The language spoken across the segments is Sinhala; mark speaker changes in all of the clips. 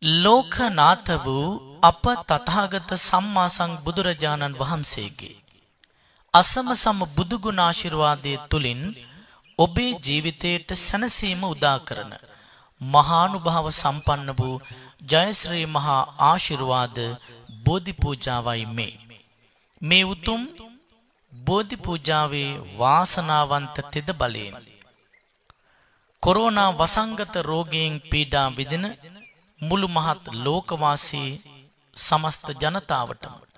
Speaker 1: ලෝකනාථ වූ අප තථාගත සම්මා සම්බුදුරජාණන් වහන්සේගේ අසමසම බුදුගුණ ආශිර්වාදයේ තුලින් ඔබේ ජීවිතයට සැනසීම උදා කරන මහානුභාව සම්පන්න වූ ජයශ්‍රී මහා ආශිර්වාද බෝධි පූජාවයි මේ උතුම් බෝධි පූජාවේ වාසනාවන්ත තෙද බලයෙන් කොරෝනා වසංගත රෝගයෙන් පීඩා විඳින මුළු මහත් ලෝකවාසී සමස්ත ජනතාවටම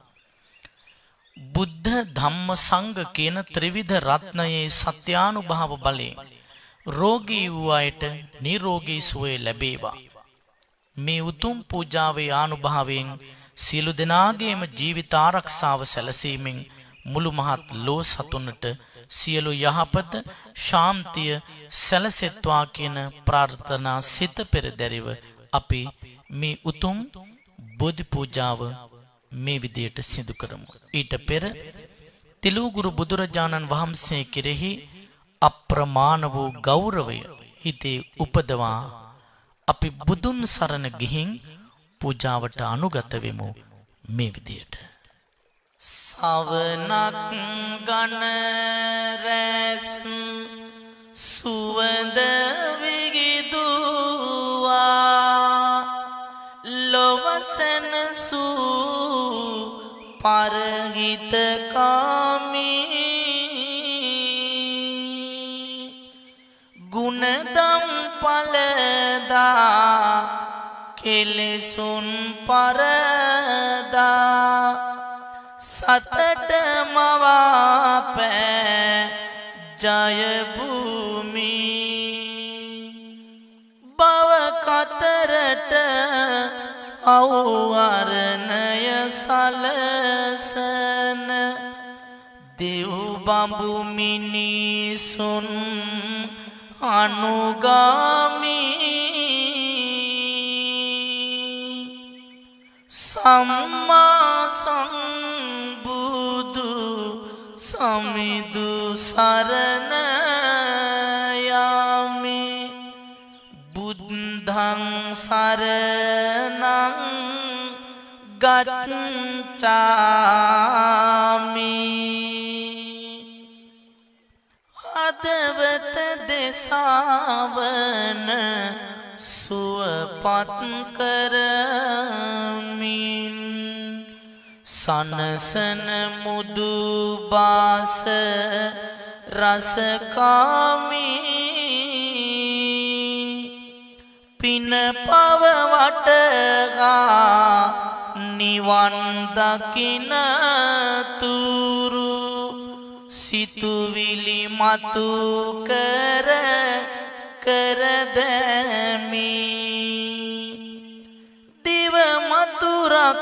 Speaker 1: බුද්ධ ධම්ම සංඝ කියන ත්‍රිවිධ රත්නයේ සත්‍යානුභාව බලයෙන් රෝගී වූ අයට නිරෝගී සුවය ලැබේවා. මේ උතුම් පූජාවේ ආනුභාවයෙන් සියලු දෙනාගේම ජීවිත ආරක්ෂාව සැලසීමෙන් මුළු මහත් ලෝ සතුනට සියලු යහපත ශාන්තිය සැලසෙත්වා කියන ප්‍රාර්ථනා සිත පෙරදැරිව අපි මේ උතුම් බෝධි පූජාව මේ විදියට සිදු කරමු. ඊට පෙර තිලෝගුරු බුදුරජාණන් වහන්සේ කෙරෙහි අප්‍රමාණ වූ ගෞරවය හිතේ උපදවා අපි බුදුන් සරණ ගිහින් පූජාවට අනුගත වෙමු. මේ විදියට සවනක් ගන රැස් සුවඳ විගිදුවා ලොවසනසු පරහිත කාමී ගුණදම් පලදා කෙලෙසුන් පරදා සතට මවාපෑ ජයභූමි බව කතරට අවුවරණය සලසන දෙව් බඹු මිනිසුන් අනුගාමී සම්මා සම්බුදු සමිදු සරණ යාමි බුද්ධං සරණං ගච්ඡාමි අදවත දෙසවන සුවපත් කරමින් සනසන මුදු බාස රසකාමී පින පව වටහා නිවන් දකින තුරු සිතුවිලි මතු කර කරදමි දිව මතුරක්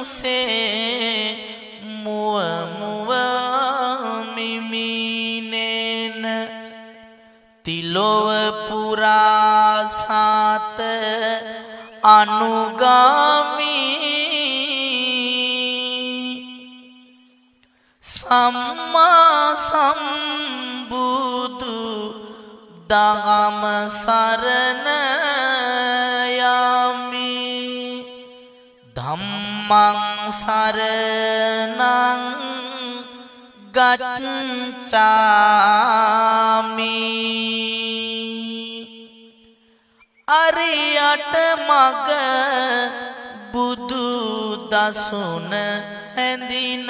Speaker 1: සේ මුව මුව මිමිනෙන තිලොව පුරා සාත අනුගාමී සම්මා සම්බුදු දහම සරණ යාමි ධම්මං සරණං ගච්ඡාමි අරියට මග බුදු දසුන හැඳිනගෙන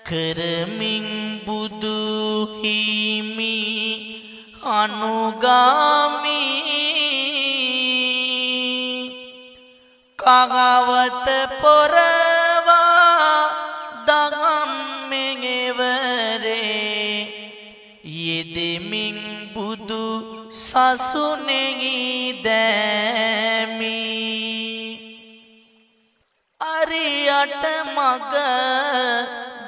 Speaker 1: කරමින් බුදු හිමි අනුගාමී කගවත පොරවා දහම් මෙහෙවරේ යෙදෙමින් බුදු සසුනේහි දැමි අරියට මග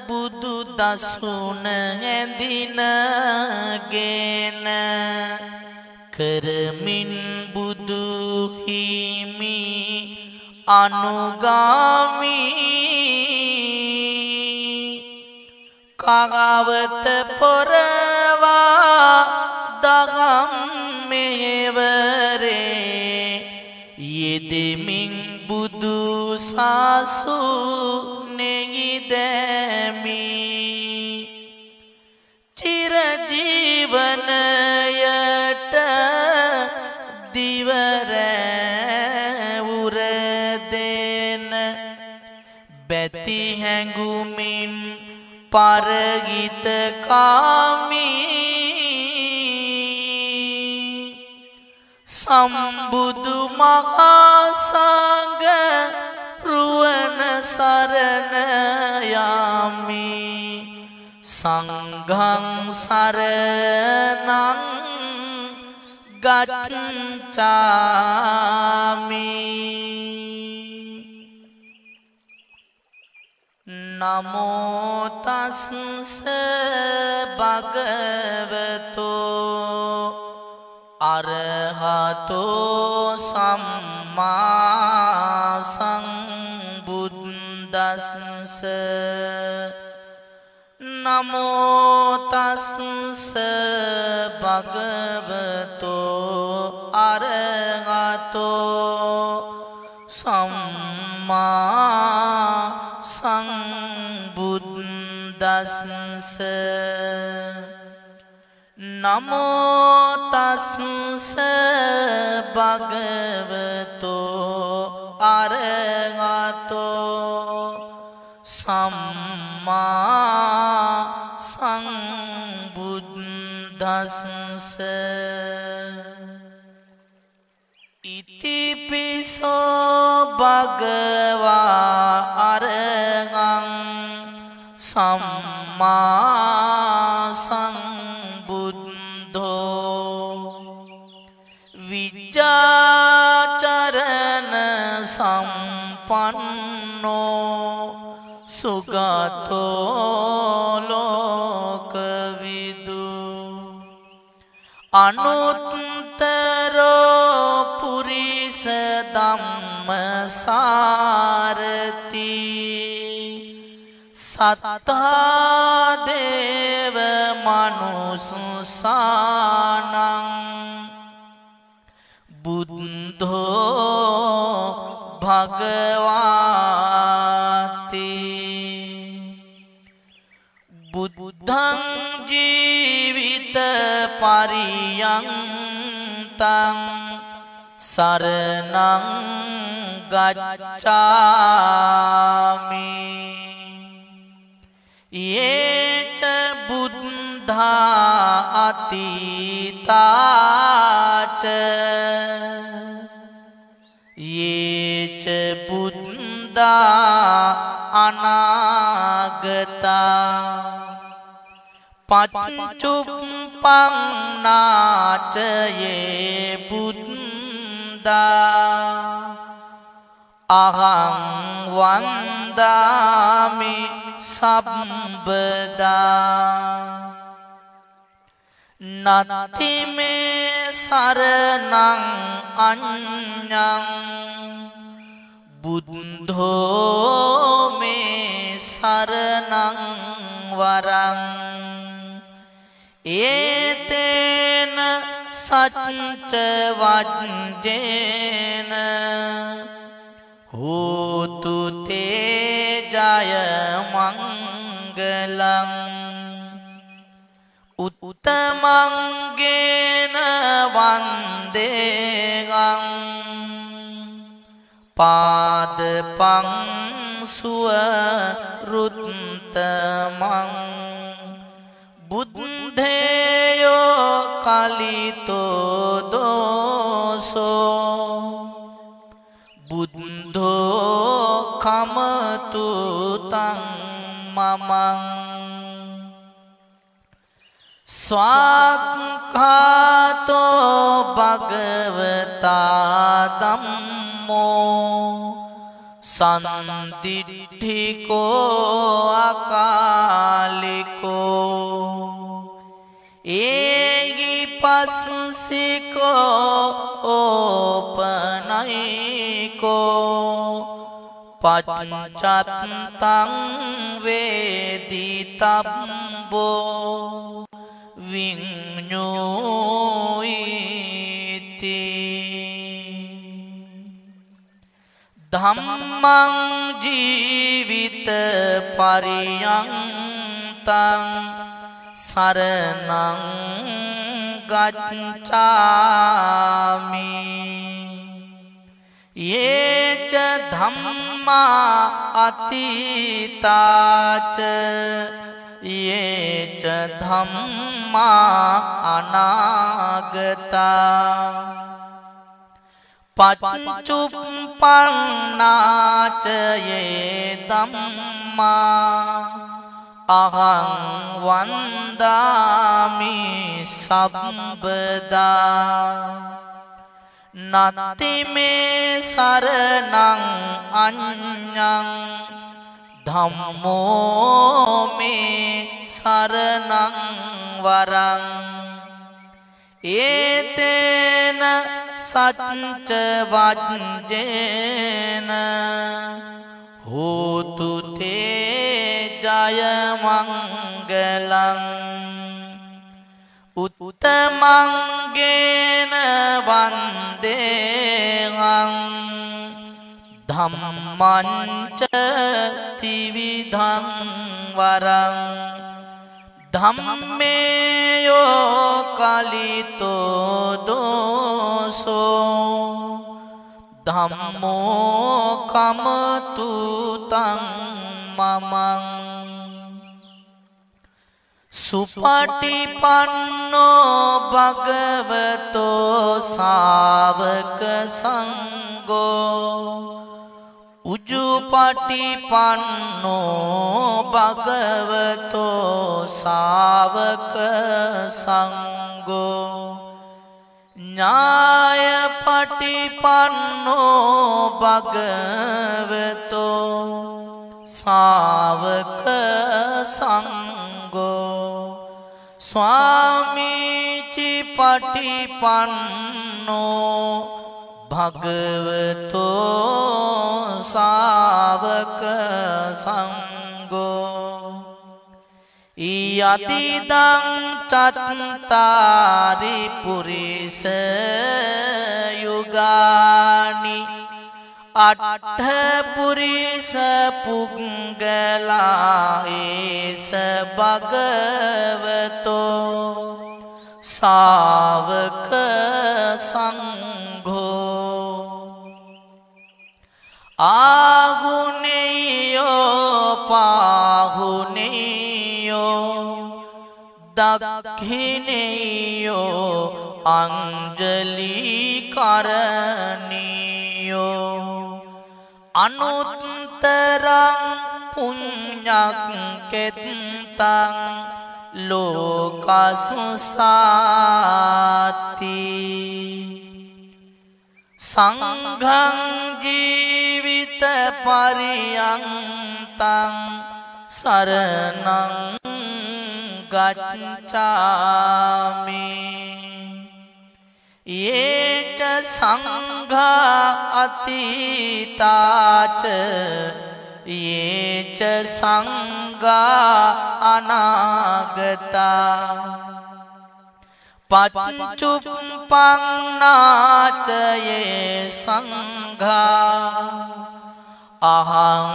Speaker 1: බුදු දසුන හැඳිනගෙන කරමින් බුදු හිමි අනුගාමී කගවත පොරවා දහම් මෙහෙවරේ යෙදෙමින් බුදු සාසුනේහි දැමි චිර ජීවනයට දිවරෑ උර දෙන බැති හැඟුමින් පරගිත කාමී සම්බුදු මහා සංඝ රුවන සරණ යමි සංඝං සරණං ගච්ඡාමි නමෝ තස්ස භගවතෝ අරහතෝ සම්මා සම්බුද්දස්ස නමෝ තස්ස භගවතෝ අරහතෝ සම්මා සම්බුද්දස්ස නමෝ තස්ස භගවතෝ අරහතෝ සම්මා සම්බුද්දස්ස ඉතිපිසෝ භගවා අරහං සම්මා සම්බුද්ධෝ විජ්ජාචරණ සම්පන්නෝ සුගතෝ ලෝකවිදු අනුත්තරෝ පුරිස ධම්මසාරති සත්තා දේව මනුස්සානං බුද්ධෝ භගවාති බුද්ධං ජීවිත පරියන්තං සරණං ගච්ඡාමි යේච බුද්ධා අතීතාච යේච බුද්ධා අනාගතා පච්චුප්පන්නාච යේ බුද්ධා අහං වන්දාමි සම්බදා නත්ති මේ සරණං අඤ්ඤං බුද්ධෝ මේ සරණං වරං ඒතේන සච්ච වජ්ජේන හෝතු තේ ජය මංගලං උත්තමංගේන වන්දේගං පාදපං සුවරුත්තමං බුද්ධේයෝ කලිතෝ දෝසෝ බුද්ධෝ කමතු තං මමං ස්වාක්ඛාතෝ භගවතා ධම්මෝ සන්දිට්ඨිකෝ අකාලිකෝ ඒගි පස්සිකෝ ඕපනයිකෝ පච්චත්තං වේදිතබ්බෝ විඤ්ඤෝයිති ධම්මං ජීවිත පරියන්තං සරණං ගච්ඡාමි යේච ධම්මා අතීතාච යේච ධම්මා අනාගතා පච්චුප්පන්නාච යේ ධම්මා අහං වන්දාමි සබ්බදා නත්ති මේ සරණං අඤ්ඤං ධම්මෝ මේ සරණං වරං ඒතේන සච්ච වජ්ජේන හෝතු තේ ජය මංගලං උත්තමංගේන වන්දේහං ධම්මංච ත්‍රිවිධං වරං ධම්මේයෝ කලිතෝ දෝසෝ ධම්මෝ කමතු තං මමං සුපටිපන්නෝ භගවතෝ ශාවක සංඝෝ උජුපටිපන්නෝ භගවතෝ ශාවක සංඝෝ ඥායපටිපන්නෝ භගවතෝ ශාවක සංඝෝ ස්වාමීචි පටිපන්නෝ භගවතෝ ශාවක සංඝෝ යතිදං චත්තාරි පුරිස යුගානි අට්ඨ පුරිස පුග්ගලා ඒස භගවතෝ ශාවක සංඝෝ ආගුණේයෝ පාහුණේයෝ දක්ඛිනේයෝ අංජලි කරණීයෝ අනුත්තරං පුඤ්ඤක්කෙත්තං ලෝකසුසාති සංඝං ජීවිත පරියන්තං සරණං ගච්ඡාමි යේච සංඝා අතීතාච යේච සංඝා අනාගතා පච්චුප්පන්නාච යේ සංඝා අහං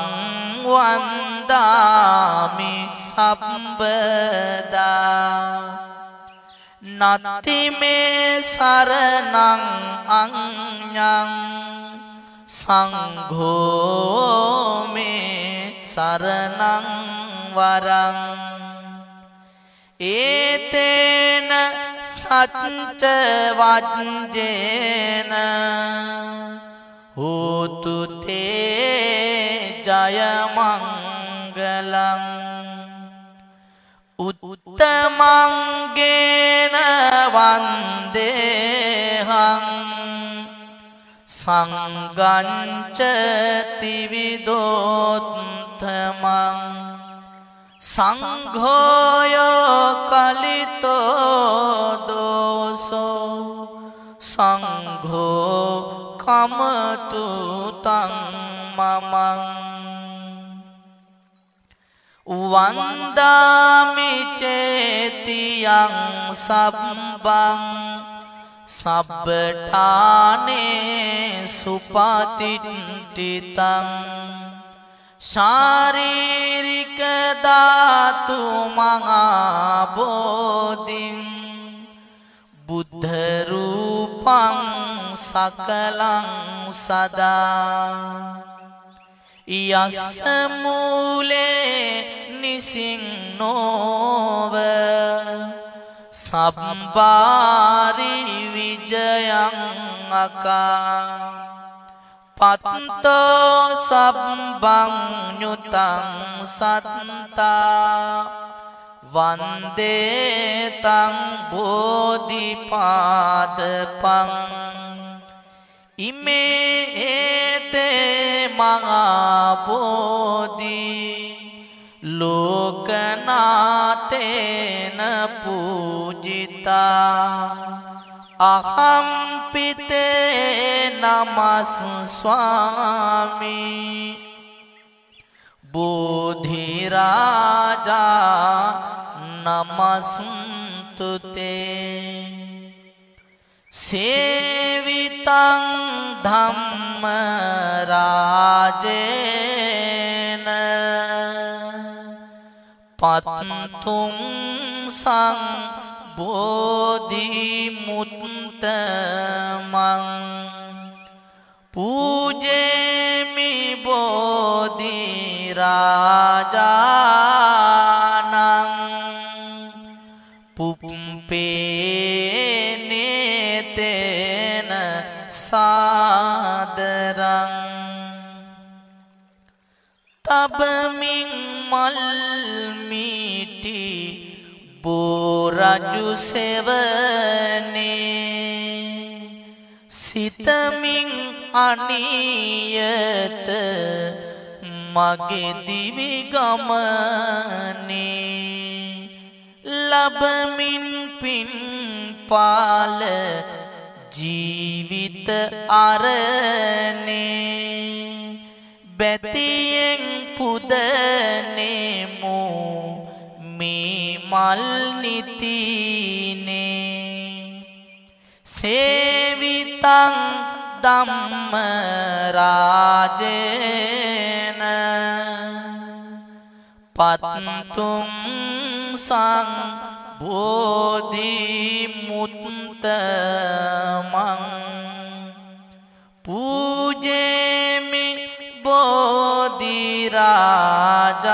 Speaker 1: වන්දාමි සබ්බදා නත්ති මේ සරණං අඤ්ඤං සංඝෝ මේ සරණං වරං ඒතේන සච්ච වජ්ජේන හෝතු තේ ජය මංගලං උත්තමංගේන වන්දේහං සංඝංච ත්‍රිවිධෝත්තමං සංඝෝයෝ කලිතෝ දෝසෝ සංඝෝ කමතු තං මමං වන්දාමි චේතියං සබ්බං සබ්බඨානේ සුපතිට්ඨිතං ශාරීරික ධාතු මහා බෝධින් බුද්ධ රූපං සකලං සදා යස්ස මූලේ නිසින්නෝව සම්බාරි විජයං අකා පත්තෝ සබ්බං ඤුතං සත්තා වන්දේ තං බෝධිපාදපං ඉමේ ඒතේ මහා බෝධි ලෝකනාතේන පූජිතා අහම්පිතේ නමස් ස්වාමි බෝධි රාජා නමස්තුතේ සේවිතං ධම්ම රාජේන පත්තුං සං බෝධි මුත්තමං පූජේමි බෝධි රාජානං පුප්පේනේතේන සාදරං තබමින් මල් මීටි බෝරජු සෙවනේ සිතමින් අනියත මගේ දිවි ගමනේ ලබමින් පින් පාල ජීවිත අරනේ බැතියෙන් පුදනෙමු මේ මල් නිතිනේ සේවිතං ධම්ම රාජේන පත්තුං සං බෝධි මුත්තමං පූජේමි බෝධි රාජානං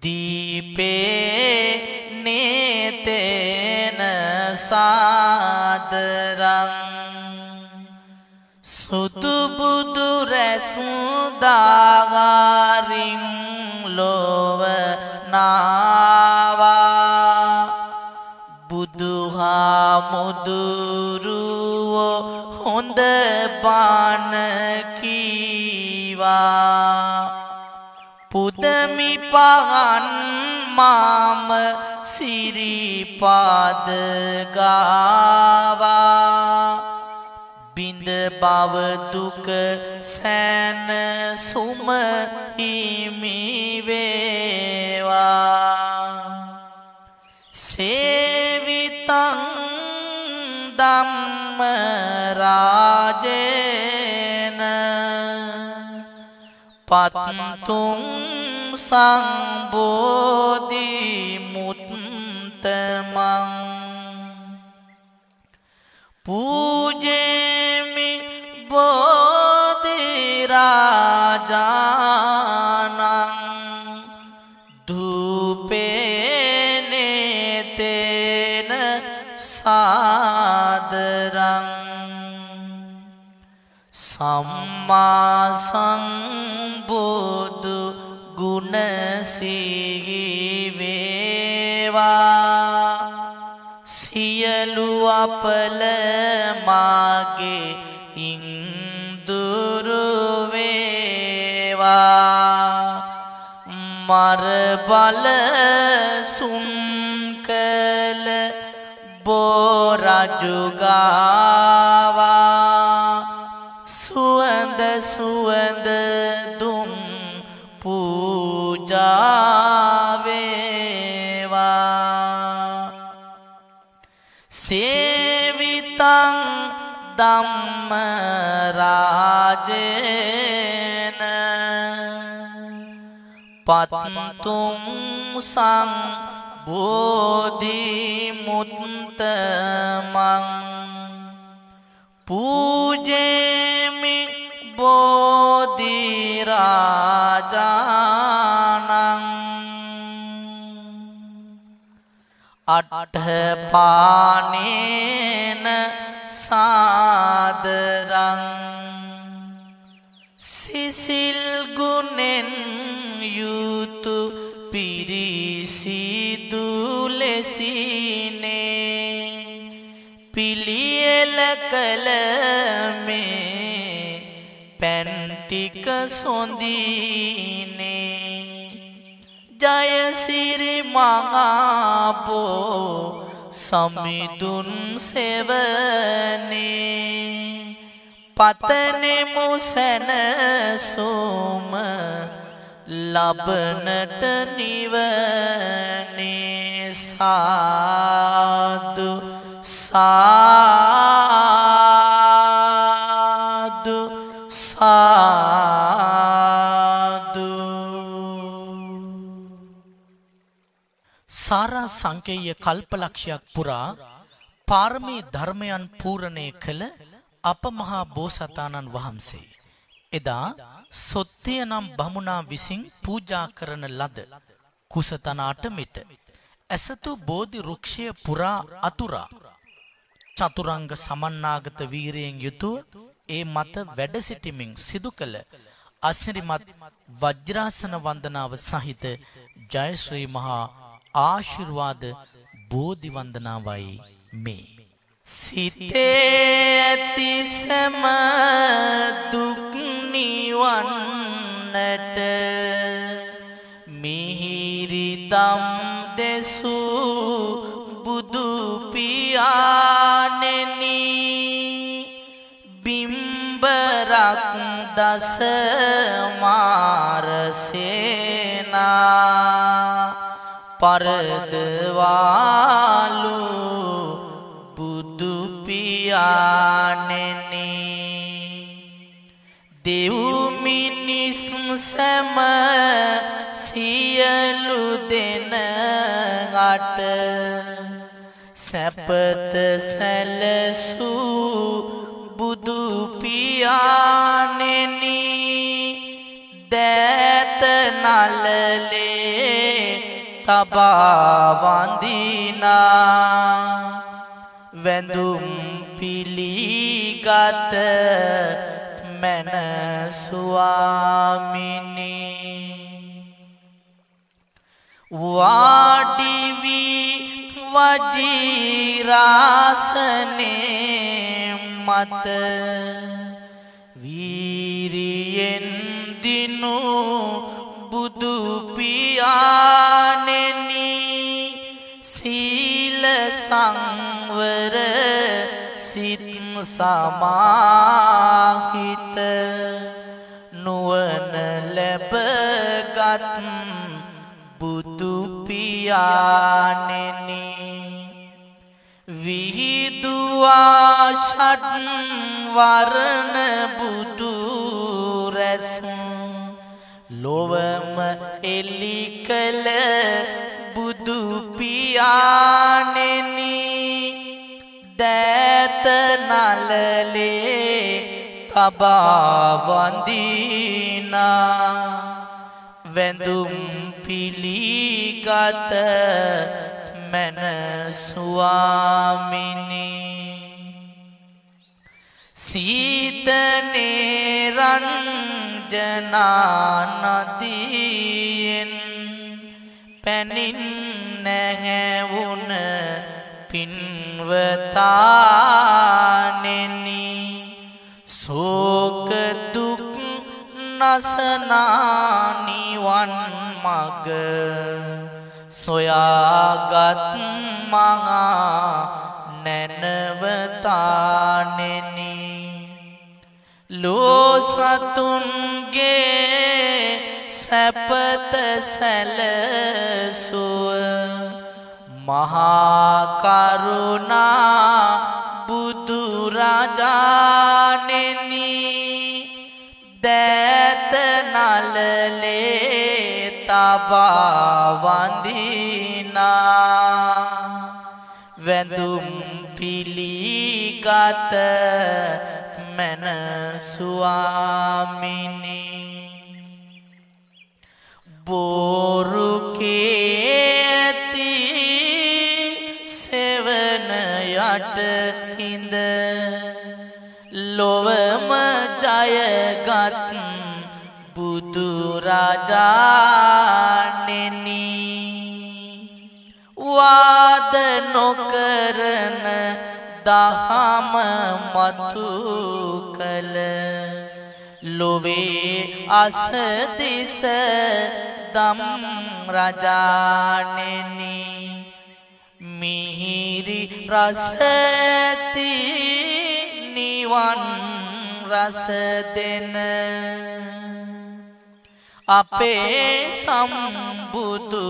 Speaker 1: දීපේ නේතේන සාදරං සුදු බුදු රැස් දාගාරින් ලොව නාවා බුදුහාමුදුරුවෝ හොඳ බණ කීවා පුදමි පහන් මාම සිරිපාද ගාවා බිඳ බව දුක සෑන සුම හිමි වේවා සේවිතං ධම්ම රාජේන පත්තුං සංබෝධි මුත්තමං පූජේමි බෝධි රාජානං ධූපේනේතේන සාදරං සම්මා සම්බුදු ගුණ සිහි වේවා සියලු අපල මාගේ ඉන්දුරු වේවා මර බල සුම් කළ බෝරජු ගාවා සුවඳ සුවඳ දුම් පූජා වේවා සේවිතං ධම්ම රාජේන පත්තුම් සං බෝධි මුත්තමං පූජේමි බෝධි රාජානං අට්ඨපානේන සාදරං සිසිල් ගුණෙන් යුතු පිරිසිදු ලෙසිනේ පිළියෙල කළ මේ පැන් ටික සොඳිනේ ජයසිරි මඟාපෝ සමිඳුන් සෙවනේ පතනෙමු සැනසුම ලබනට නිවනේ සාදු සාදු සාදු
Speaker 2: සාරා සංකේය කල්පලක්ෂයක් පුරා පාරමී ධර්මයන් පූර්ණේ කළ අප මහා බෝසතාණන් වහන්සේ එදා සොත්තිය නම් බමුණා විසින් පූජා කරන ලද කුසතනාට මිට ඇසතු බෝධි රුක්ෂය පුරා අතුරා චතුරංග සමන්නාගත වීරයෙන් යුතුව ඒ මත වැඩ සිටිමින් සිදු කළ අසිරිමත් වජ්‍රාසන වන්දනාව සහිත ජයශ්‍රී මහා ආශිර්වාද බෝධි වන්දනාවයි මේ
Speaker 1: සිතේ ඇති සෑම දුක් නිවන්නට මිහිරි දම් දෙසූ බුදු පියාණෙනි බිම්බරක් දස මාරසේනා පරදවාලු බුදු පියාණෙනි දෙව් මිනිස් සෑම සියලු දෙනාට සැපත සැලසූ බුදු පියාණෙනි දෑත නළලේ තබා වඳිනා වැඳුම් පිළිගත මන ස්වාමිනී වාඩි වී වජිරාසනේ මත වීරියෙන් දිනු බුදු පියාණෙනි සීල සංවර සිත සමාහිත නුවණ ලැබගත් බුදු පියාණෙනි විහිදුවා ෂඩ් වර්ණ බුදු රැස් ලොවම එලි කළ බුදු පියාණෙනි දෑත නළලේ තබා වඳිනා වැඳුම් පිළිගත මන ස්වාමිනී සීතනේ රංජනා නදියෙන් පැනින් නැහැවුන පින්වතාණෙනි ශෝක දුක් නසනා නිවන් මග සොයාගත් මහා නැනවතාණෙනි ලෝ සතුන්ගේ සැපත සැලසුව මහා කරුණා බුදු රජාණෙනි දෑත නලලේ තබා වඳිනා වැඳුම් පිළිගත මන ස්වාමිනි බොරු කේති සෙවන යට හිඳ ලොවම ජයගත් බුදු රජාණෙනි වාද නොකරන දහම මතු කළ ලොවේ අසදිස දම් රජාණෙනි මිහිරි රසති නිවන් රස දෙන අපේ සම්බුදු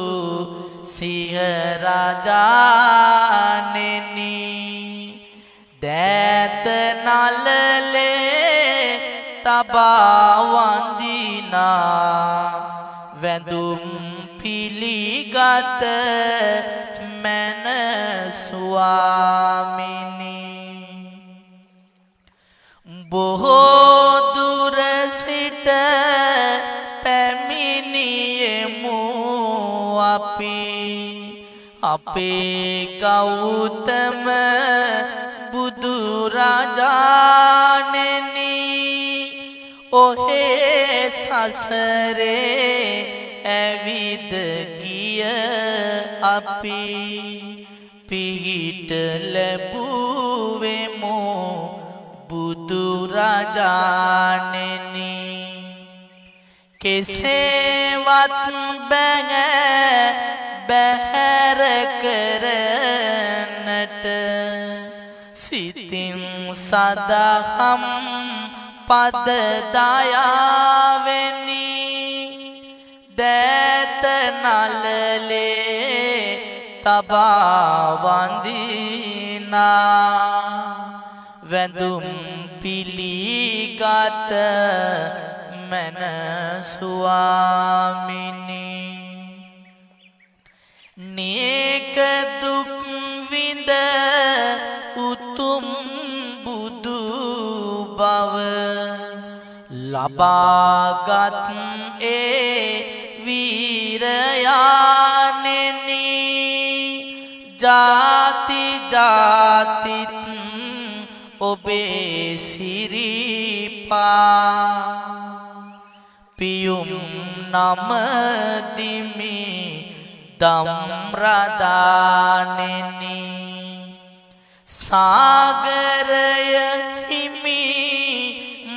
Speaker 1: සිහ රජාණෙනි දෑත නලලේ තබා වඳිනා වැඳුම් පිළිගත මන ස්වාමිනි බොහෝ දුර සිට පැමිණියෙමු අපි අපේ ගෞතම බුදු රජාණෙනි ඔහේ සසරේ ඇවිද ගිය අපි පිහිට ලැබුවෙමු බුදු රජාණෙනි කෙසේවත් බැහැර කරන්නට සිතින් සදහම් පද දයාවෙනි දෑත නලලේ තබා වඳිනා වැඳුම් පිළිගත මන ස්වාමිනි නේක දුක් විඳ උතුම් බුදු බව ලබාගත් ඒ වීරයාණෙනි ජාති ජාතිත් ඔබේ සිරිපා පියුම් නමදිමි දම් රදානෙනි සාගරය හිමි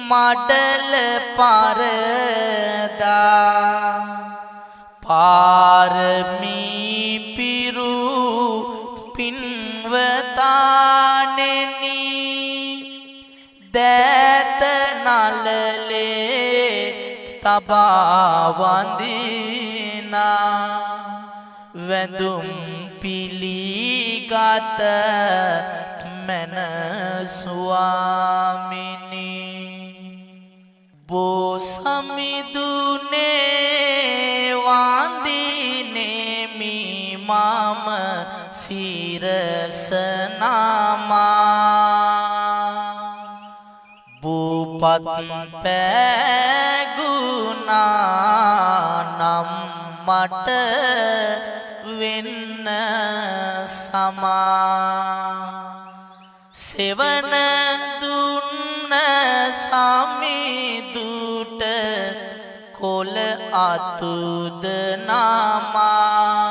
Speaker 1: මඩල පරදා පාරමී පිරු පින්වතානෙනි දෑත නලලේ තබා වඳිනා වැඳුම් පිළිගත මන ස්වාමිනි බෝසමිදුනේ වන්දිනෙමි මම සිරසනාමා බුපත් පැගුණා නම් මට වෙන්න සමා සෙවන දුන්න සමිදුට කොළ අතුද නාමා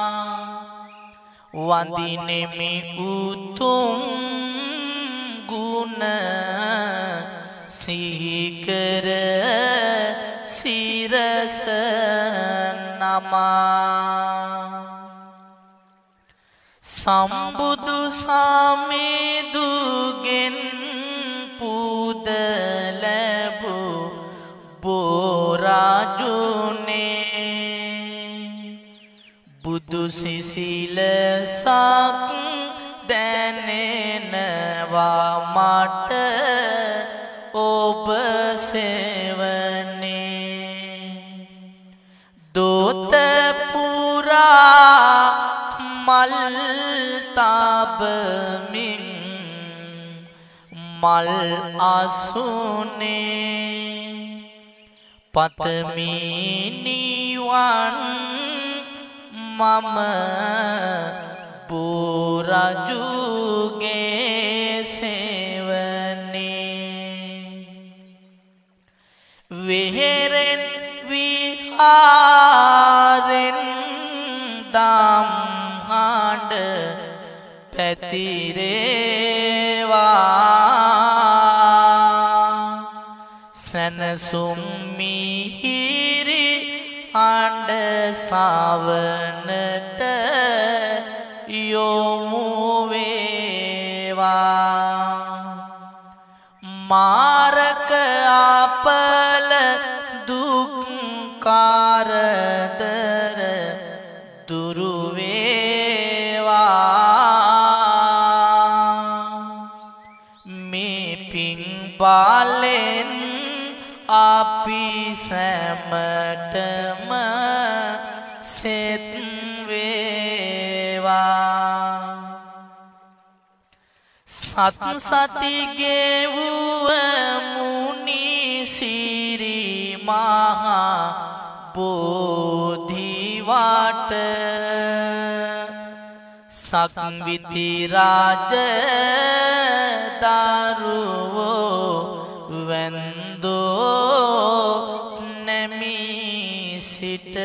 Speaker 1: වඳිනෙමි උතුම් ගුණ සිහිකර සිරස නමා සම්බුදු සාමිදුගෙන් පුද ලැබූ බෝරාජුනේ බුදු බුදු සිසිලසක් දැනෙනවා මට ඔබ සෙවනේ දොත පුරා මල් තබමින් මල් අසුනේ පතමි නිවන් මම බුරජුගේ සෙවනේ වෙහෙරෙන් විහාරෙන් දම් හඬ පැතිරේවා සනසුම් මිහිරි හඬ සවනට යොමු වේවා මාරක අපල දුක් කරදර දුරු වේවා මේ පින් බලෙන් අපි සැමටම සෙත් වේවා සත් සති ගෙවුව මුනි සිරි මහා බෝධි වට සක්විති රාජ දරුවෝ වැන්දෝ නැමී සිට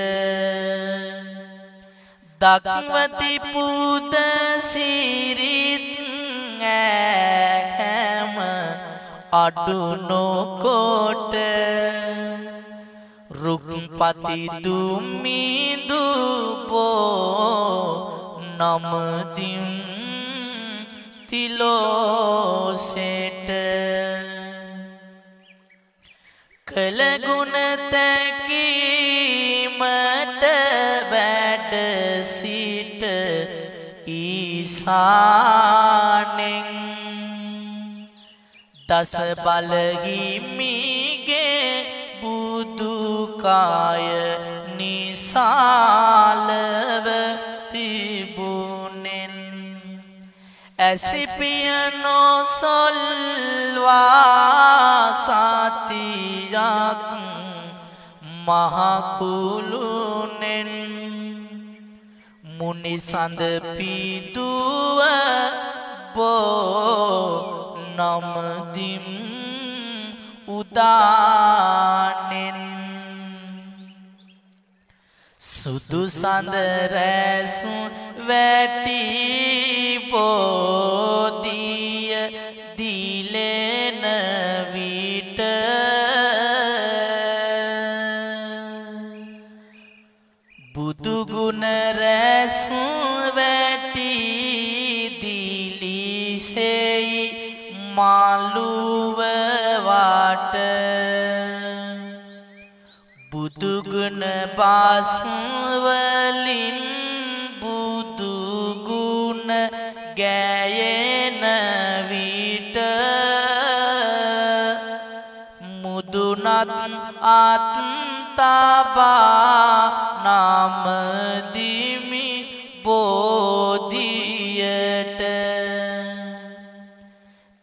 Speaker 1: දක්වති පුද සිරිත් හැම අඩු නොකොට රුක්පති දුමිදු බෝ නමදිම් තිලෝසෙට කළගුණ තැකීමට වැඩ සිට ඊසානෙන් දස බලහිමිගේ බුදුකාය නිසාලව තිබුණෙන් ඇසිපිය නොසොල්වා සතියක් මහකුළුනෙන් මුනිසඳ පිදුව බෝ නමදිම් උදානෙන් සුදු සඳ රැස් වැටි පොදිය දිලෙන විට බුදුගුණ රැස් වැටි දිලිසෙයි මාළුව වාට බුදුගුණ බස්වලින් බුදුගුණ ගැයෙන විට මුදුනත් අත් තබා නමදිමි බෝධියට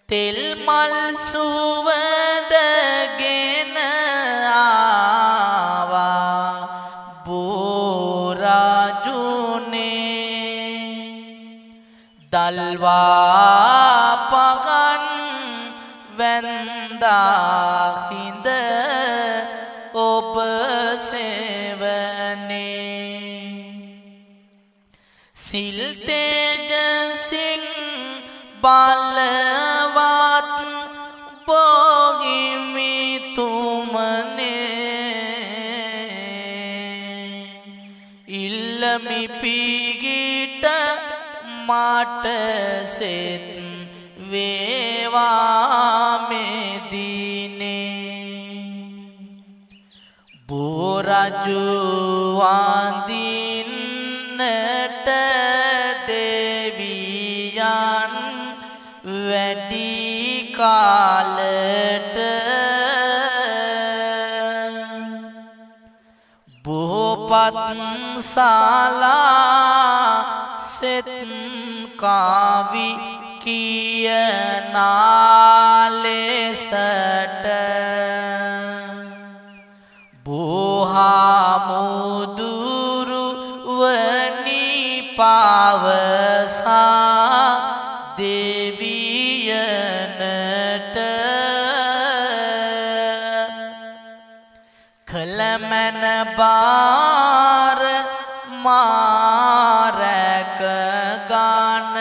Speaker 1: තෙල් මල් සුවඳගෙන ආවා බෝරජුනේ දල්වා පගන් වැන්දා හිඳ ඔබ සෙවනේ සිල් තේජසින් බලවත් බෝගිමි තුමනේ ඉල්ලමි පිගිට මට සෙත් වේවා මෙදිනේ බෝරජු වඳින්න යන් වැඩි කාලට බොහෝපත් සාලා සෙත් කාවි කියනා ලෙසට බුහාමුදුරුවනි පවසා දෙවියනට කලමන බාර මාරක ගාන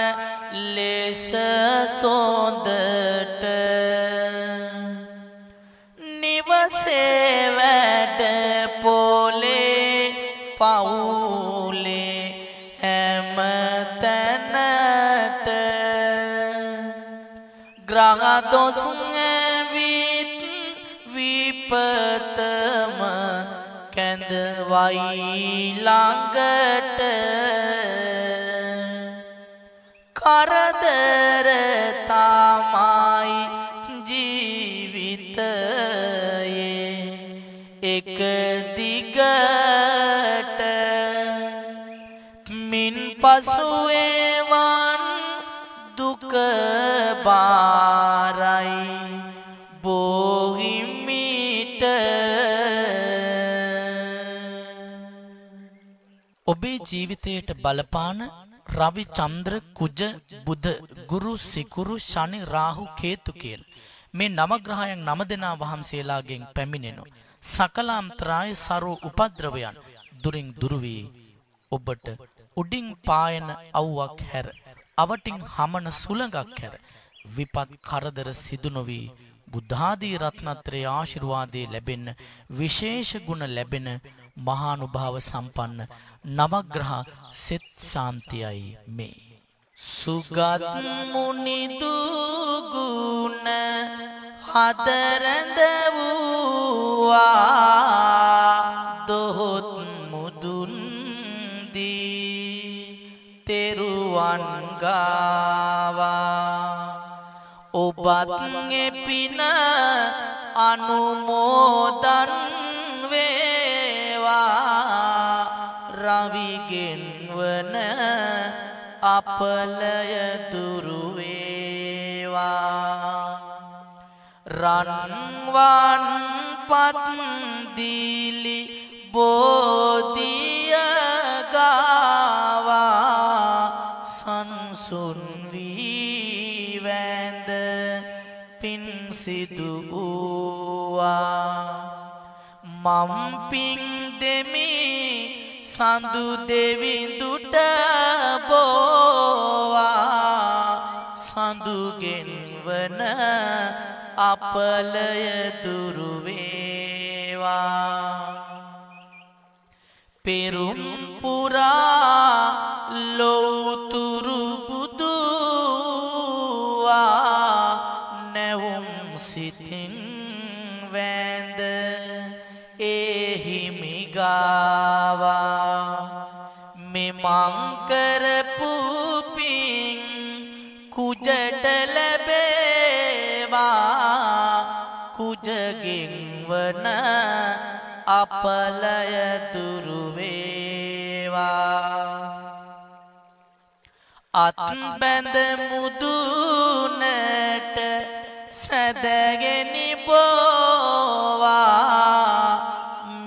Speaker 1: ලෙස සොඳට නිවසේ වැඩ පොලේ පවුලේ හැම තැනට ග්‍රහ දොස් ඇවිත් විපතම කැඳවයි ළඟට කරදර තමයි ජීවිතයේ එක දිගට මින් පසුවේවන් දුක බාරයි බොහිමිට
Speaker 2: ඔබේ ජීවිතයට බලපාන රවි චන්ද්‍ර කුජ බුධ ගුරු සිකුරු ශනි රාහු කේතු කියන මේ නවග්‍රහයන් 9 දෙනා වහන්සේලාගෙන් පැමිණෙනු සකලාන්තරාය සරෝ උපද්‍රවයන් දුරින් දුරු වී ඔබට උඩින් පායන අවුවක් හැර අවටින් හමන සුළඟක් හැර විපත් කරදර සිදු නොවි බුද්ධාදී රත්නත්‍රයේ ආශිර්වාදයේ ලැබෙන විශේෂ ගුණ ලැබෙන මහානුභාව සම්පන්න නවග්‍රහ සෙත් ශාන්තියයි මේ
Speaker 1: සුගත් මුනි දුගුණ හතරඳ වූවා දොහොත් මුදුන් දී තෙරුවන් ගාවා ඔබත් එපින අනුමෝදන් රවිගෙන් වන අපලය දුරු වේවා රන්වන් පත්දිලි බෝධිය ගාවා සංසුන් වී වැඳ පින් සිදු වූවා මම් පින් දෙමි සඳු දෙවිඳුට බෝවා සඳුගෙන් වන අපලය දුරු වේවා පෙරුම් පුරා ලෞතුරු බුදුවා නැවුම් සිතින් වැඳ එහිමි ගාවා මෙමංකරපු පින් කුජට ලැබේවා කුජගෙන් වන අපලය දුරු වේවා අත් බැඳ මුදුනට සැදගෙනි බෝවා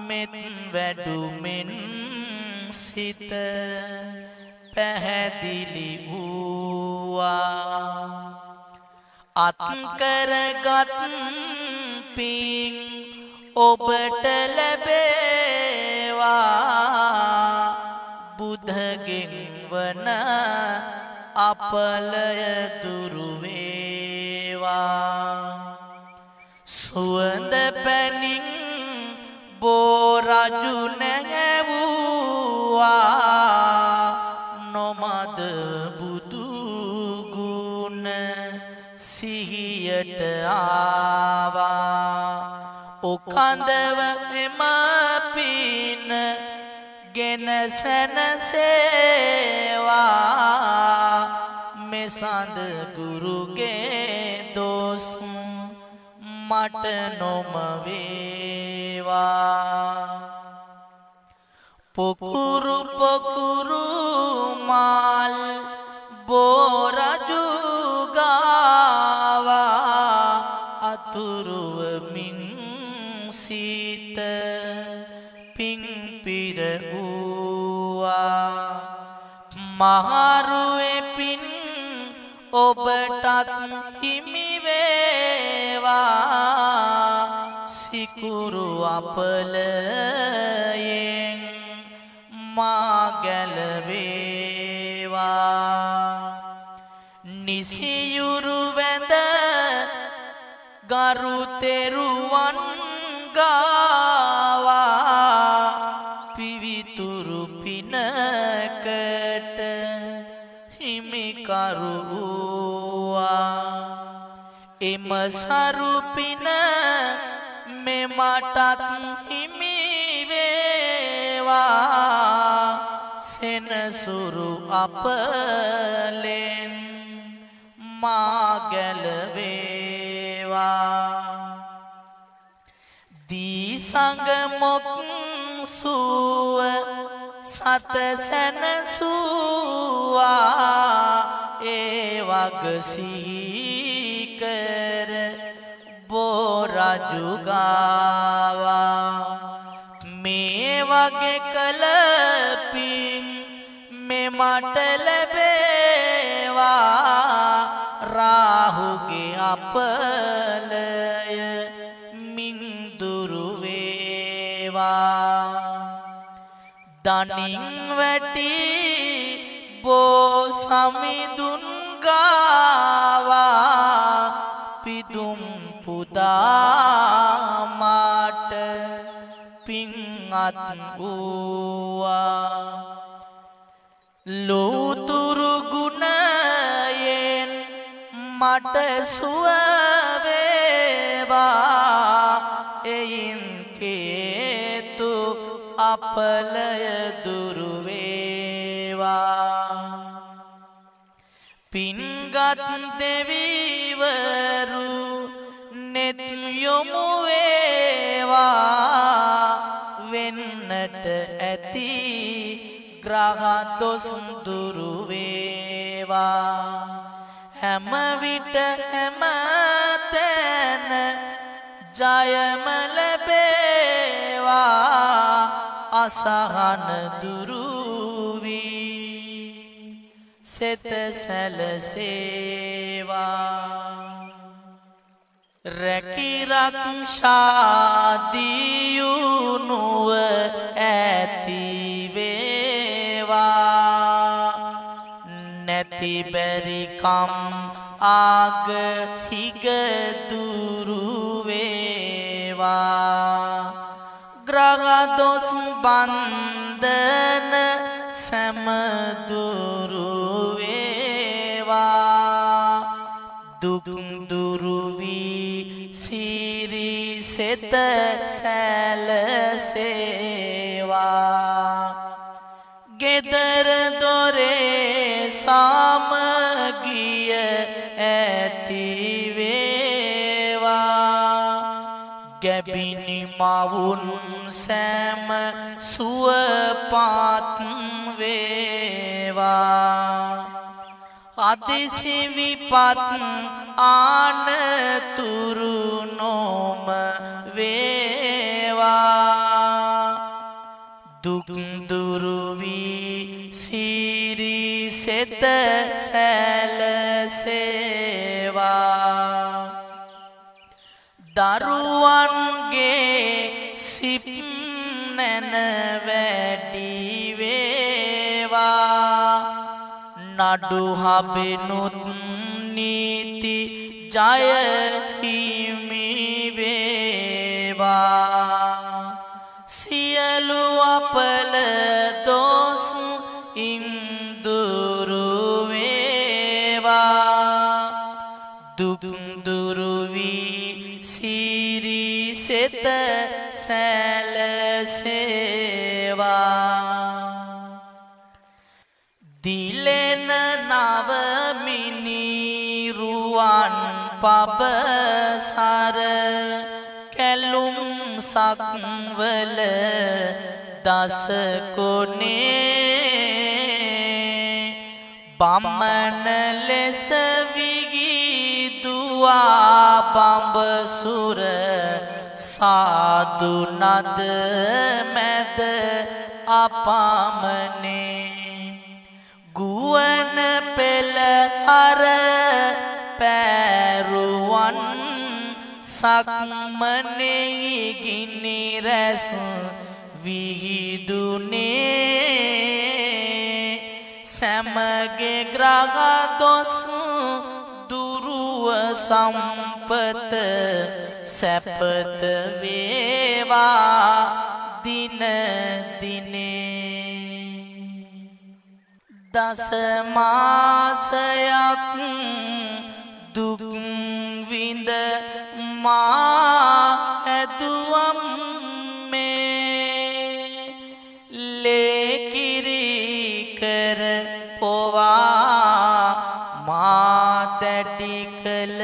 Speaker 1: මෙත් වැඩුමින් සිත පැහැදිලි වූවා අත්කරගත් පින් ඔබට ලැබේවා බුද්ධගෙන් වන අපලය දුරු වේවා සුවඳ පැනින් බෝරජු නැගවුවා නොමද බුදු ගුණ සිහියට ආවා ඔකඳව එම පින ගෙන සැනසේවා මෙසඳ ගුරුගේ දොස් මට නොම වේවා පොකුරු පොකුරු මාල් බෝරජු ගාවා අතුරුවමින් සීත පිංපිර වූවා මහරුවේ පින් ඔබටත් හිමි වේවා සිකුරු අපලයෙන් මා ගැලවේවා නිසියුරු වැඳ ගරු තෙරුවන් ගාවා පිවිතුරු පිනකට හිමිකරු වූවා එම සරුපින මෙමටත් හිමි වේවා සෙනසුරු අපලෙන් මා ගැලවේවා දී සංගමොක් සුව සත සැනසුවා ඒ වගසීකර බෝරජු ගාවා මේ වගේ කලපින් මෙමට ලැබේවා රාහුගේ අපලය මින්දුරු වේවා දනින් වැටි බෝ සමිඳුන් ගාවා පිදුම් පුදා මාට පින්අත් වූවා ලෝතුරු ගුණයෙන් මට සුව වේවා එයින් කේතු අපලය දුරු වේවා පින්ගත් දෙවිවරු නෙත් යොමු වේවා වෙන්නට ඇති ග්‍රහ දොස් දුරු වේවා හැම විට හැම තැන ජයම ලැබේවා අසහන දුරු වී සෙත සැලසේවා රැකිරක්ෂාදියුණුව ඇති වේවා නැති බැරිකම් ආග හිග දුරු වේවා ග්‍රහ දොස් බන්ධන සැම දුරු වේවා දුක් දුරු වී සිරි සෙත සැලසේවා ගෙදර දොරේ සමගිය ඇති වේවා ගැබිනි මවුන් සැම සුවපත් වේවා අදිසි විපත් ආනතුරු නොම වේවා දුක් දුරු වී සිරි සෙත සැලසේවා දරුවන්ගේ සිප් නැන වැඩි වේවා නඩු හබෙනුත් නීති ජය හිමි වේවා සියලු අපල දොස් ඉන්දුරු වේවා දුක් දුරු වී සිරි සෙත සැලසේවා දිලෙන නවමින් සිරුවන් පබසර කැලුම් සක්වල දසකොනේ බම්මන ලෙස විගිදුවා බඹසුර සාදු නද මැද අපමනේ ගුවන පෙළ අර පැරුවන් සක්මනේ ගිනි රැස් විහිදුනේ සමගේ ග්‍රහ දොස් දුරුව සම්පත සැපත වේවා දින දිනේ දස මාසයක් දුක් විඳ මා ඇදුවම් මේ ලේකිරි කර පොවා මා දැඩි කළ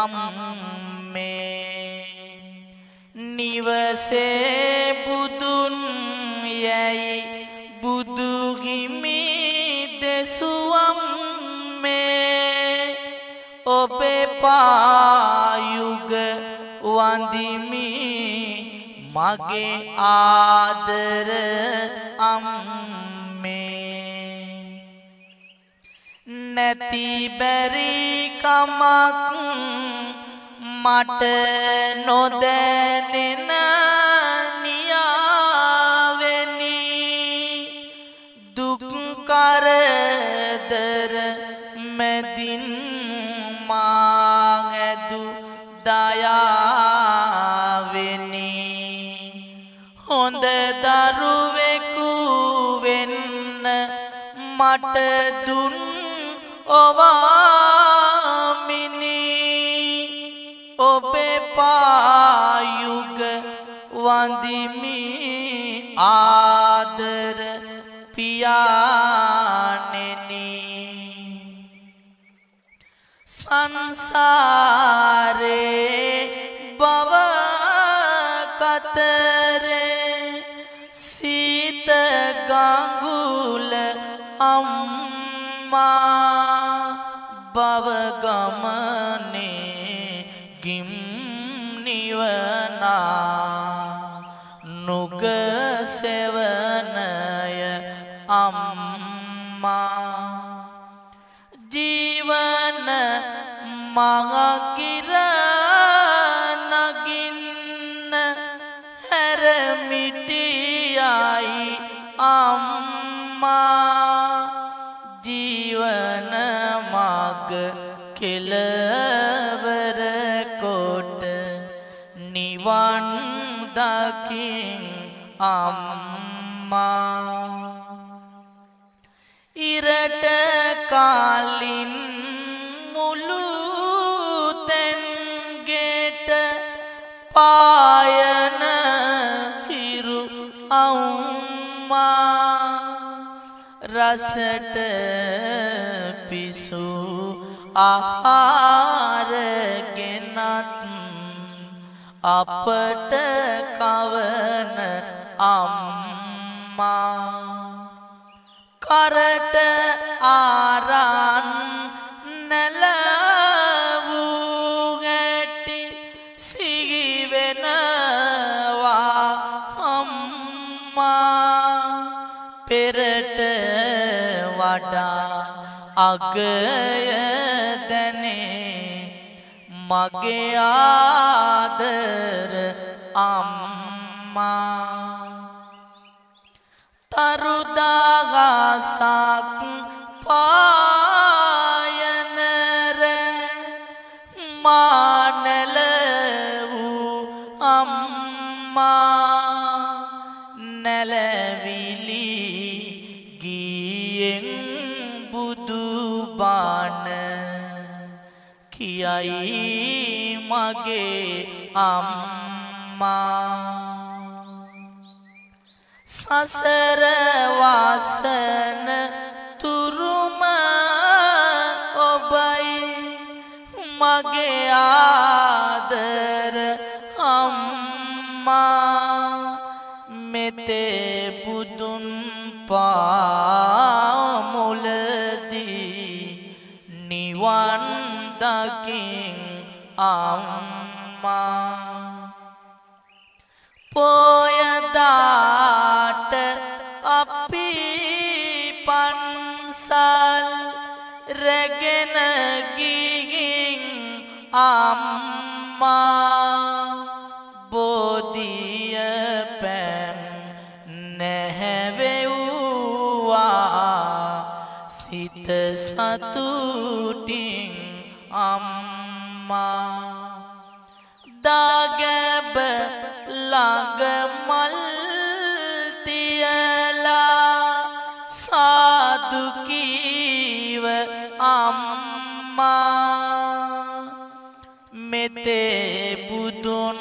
Speaker 1: අම්මේ නිවසේ බුදුන් යැයි බුදුහිමි දෙසුවම් මේ ඔබේ පායුග වඳිමි මගේ ආදර අම්මේ නැති බැරි කමක් මට නොදැනෙන නියාවෙනි දුක් කරදර මැදින් මා ඇදු දයාවෙනි හොඳ දරුවෙකු වෙන්න මට දුන් ඔවාමිනි ඔබේ පායුග වඳිමි ආදර පියාණෙනි සංසාරේ භව කතරේ සීත ගඟුල අම්මා භව ගමනේ ගිම් නිවනා නුග සෙවනය අම්මා ජීවන මගකිර නගින්න හැරමිටියයි අම්මා ජීවන මග කෙලවර කොට නිවන් දකින් අම්මා ඉරට කාලින් මුළු තැන්ගෙට පායන හිරු අම්මා රසට පිසු ආහාර ගෙනත් අපට කවන අම්මා කරට ආරන් නැලවූ ගැටි සිහිවෙනවා අම්මා පෙරට වඩා අගය දැනේ මගේ ආදර අම්මා තරුදාගසක් පායනර මානල වූ අම්මා නැලවිලි ගියෙන් බුදුබණ කියයි මගේ අම්මා සසර වාසන තුරුම ඔබයි මගේ ආදර අම්මා මෙතේ බුදුන් පාමුලදී නිවන් දකින් අම්මා පොයදාට අපි පන්සල් රැගෙන ගිහින් අම්මා බෝධිය පැන් නැහැවෙව්වා සිත සතුටින් අම්මා දාගැබ ළඟ මල් තියලා සාදු කීව අම්මා මෙතේ බුදුන්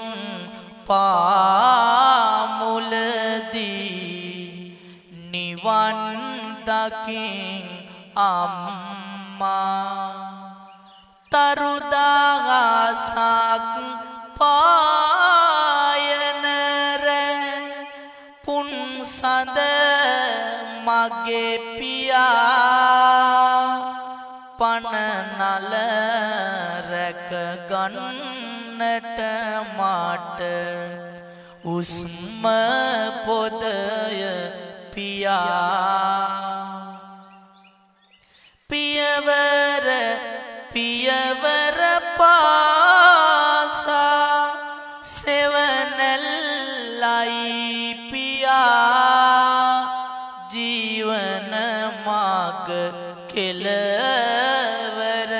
Speaker 1: පාමුලදී නිවන් දකින් අම්මා තරුදාසක් පායනර පුන්සඳ මගේ පියා පනනල රැක ගන්නට මට උස්ම පොදය පියා පියවර පියවර පාසා සෙවනැල්ලයි පියා ජීවන මාර්ග කෙලවර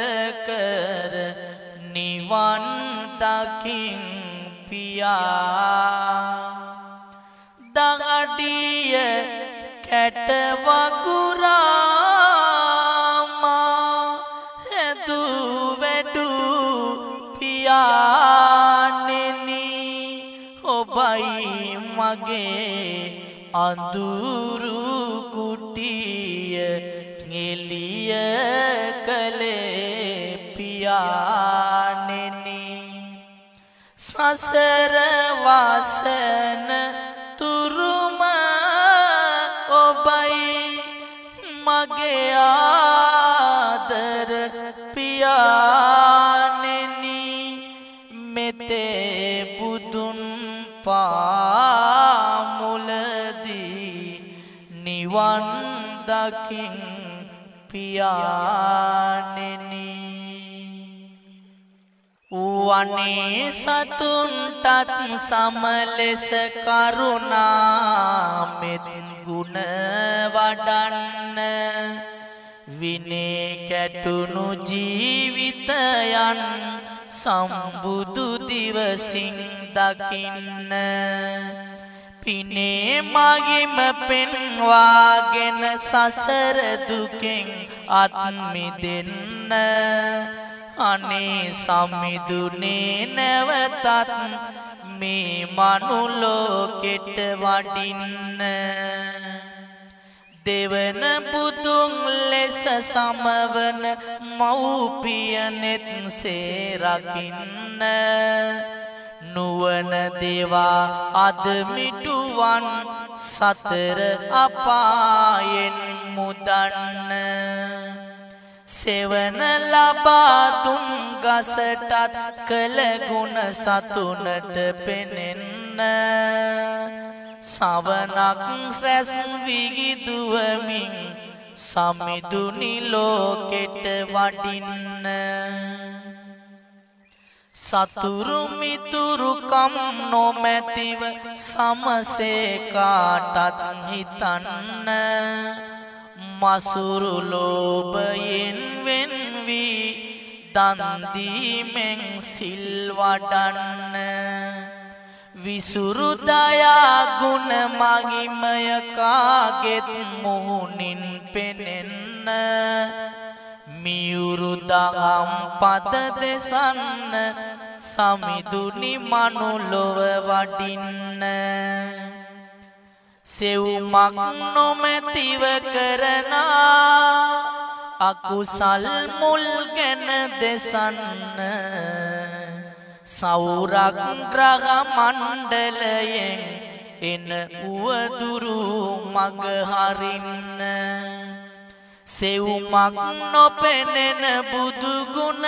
Speaker 1: කර නිවන් දකින් පියා දගඩිය කැට වගුරාමා හැදු වැඩු පියාණෙනි ඔබයි මගේ අඳුරු කුටිය එළිය කළේ පියාණෙනි සසර වාසන තුරුම ඔබයි මගේ ආදර පියාණෙනි මෙතේ බුදුන් පාමුලදී නිවන් දකින් පියාණෙනි වනේ සතුන්ටත් සමලෙස කරුණාමෙත් ගුණ වඩන්න විනේ කැටුණු ජීවිතයන් සම්බුදු දිවසින් දකින්න පිනේ මගිම පෙන්වාගෙන සසර දුකෙන් අත් මිදෙන්න අනේ සම්මිදුනේ නැවතත් මේ මනුලෝකෙට වඩින්න දෙවන බුදුන් ලෙස සමවන මව්පියනෙත් සේරකින්න නුවණ දේවා අදමිටුවන් සතර අපායෙන් මුදන්න සෙවන ලබා දුන් ගසටත් කළ ගුණ සතුනට පෙනෙන්න සවනක් රැස් විගිදුවමින් සමිදුනි ලෝකෙට වඩින්න සතුරු මිතුරුකම් නොමැතිව සමසේ කාටත් හිතන්න මසුරු ලෝභයෙන් වෙන්වී දන් දීමෙන් සිල් වඩන්න විසුරු දයා ගුණ මගිමය කාගෙත් මුහුණින් පෙනෙන්න මියුරු දහම් පද දෙසන්න සමිදුනි මනුලොව වඩින්න සෙව්මක් නොමැතිව කරනා අකුසල් මුල් ගැන දෙසන්න සෞරක් ග්‍රහ මණ්ඩලයෙන් එන උවදුරු මග හරින්න සෙව්මක් නොපෙනෙන බුදු ගුණ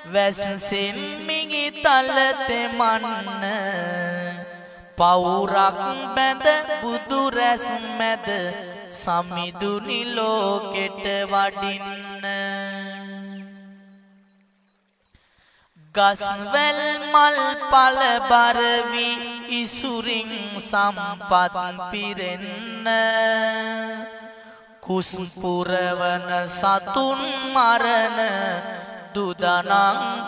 Speaker 1: වැස්සෙන් මිගිතල තෙමන්න පෞරක් බැඳ බුදු රැස් මැද සමිඳුනි ලෝකෙට වඩින්න ගස්වැල් මල් පල බර වී ඉසුරින් සම්පත් පිරෙන්න කුස් පුරවන සතුන් මරණ දුදනං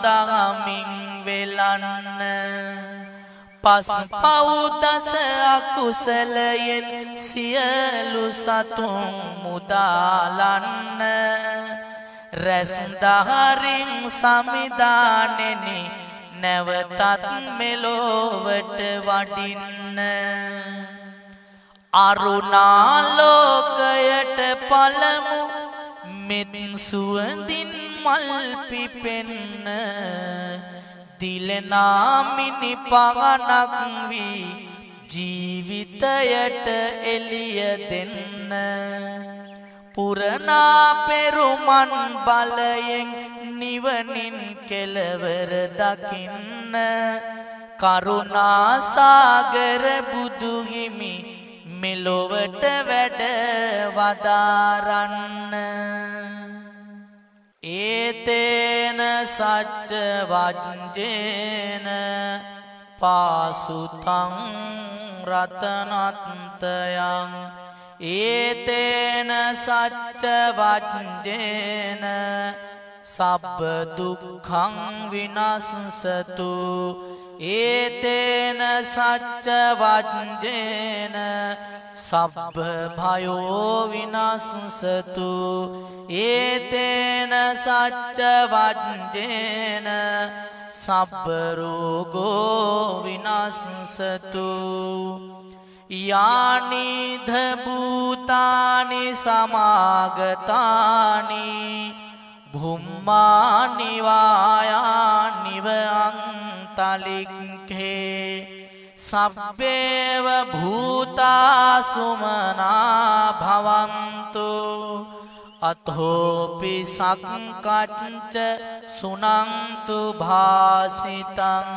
Speaker 1: දහමින් වෙලන්න පස් පව් දස අකුසලයෙන් සියලු සතුන් මුදාලන්න රැස් දහරින් සමිදානෙනි නැවතත් මෙලොවට වඩින්න අරුණාලෝකයට පළමු මෙත් සුවඳින් මල් පිපෙන්න දිලනාමිනි පගනක් වී ජීවිතයට එළිය දෙන්න පුරනා පෙරුමන් බලයෙන් නිවනින් කෙලවර දකින්න කරුණා සාගර බුදු හිමි මෙලොවට වැඩ වදාරන්න ඒතේන සච්ච වජ්ජේන පාසුතං රතනත්තයං ඒතේන සච්ච වජ්ජේන සබ්බ දුක්ඛං විනස්සතු ඒතේන සච්ච වජ්ජේන සබ්බ භයෝ විනස්සතු ඒතේන සච්ච වජ්ජේන සබ්බ රෝගෝ විනස්සතු යානිධ භූතානි සමාගතානි භුම්මානි වායානිව අන්තලික්ඛේ සබ්බේව භූතා සුමනා භවන්තු අතෝපි සක්කච්ච සුනන්තු භාසිතං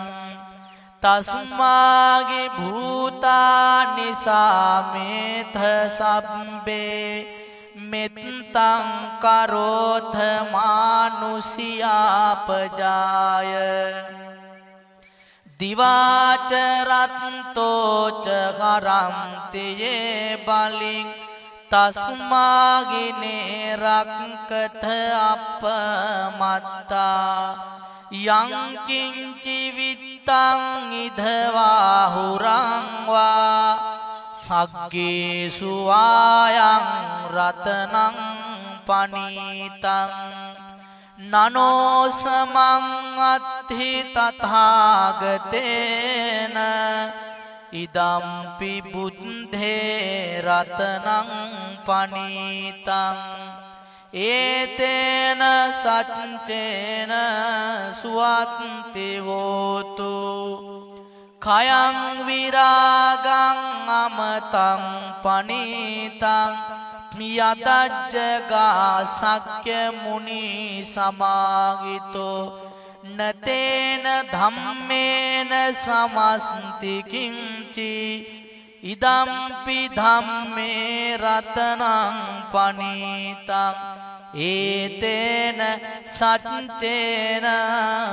Speaker 1: තස්මාගේ භූතානි සාමේත සබ්බේ මෙත්තං කරෝත මානුසියාපජාය දිවාචරත්තෝච කරන්තියේ බලින් තස්මාගිනේ රක්කත අපමත්තා යංකින්චි විත්තං ඉදවා හුරංවා සග්ගේසු ආයං රතනං පනීතං නනෝ සමං අත්ථි තථාගතේන ඉදම්පි බුද්ධේ රතනං පනීතං ඒතේන සච්චේන සුවත්ති හෝතු කයං විරාගං අමතං පනීතං යතජ්ජගා සක්්‍ය මුනි සමාගිතෝ නතේන ධම්මේන සමස්ති කිංචි ඉදම්පි ධම්මේ රතනං පනීතං ඒතේන සච්චේන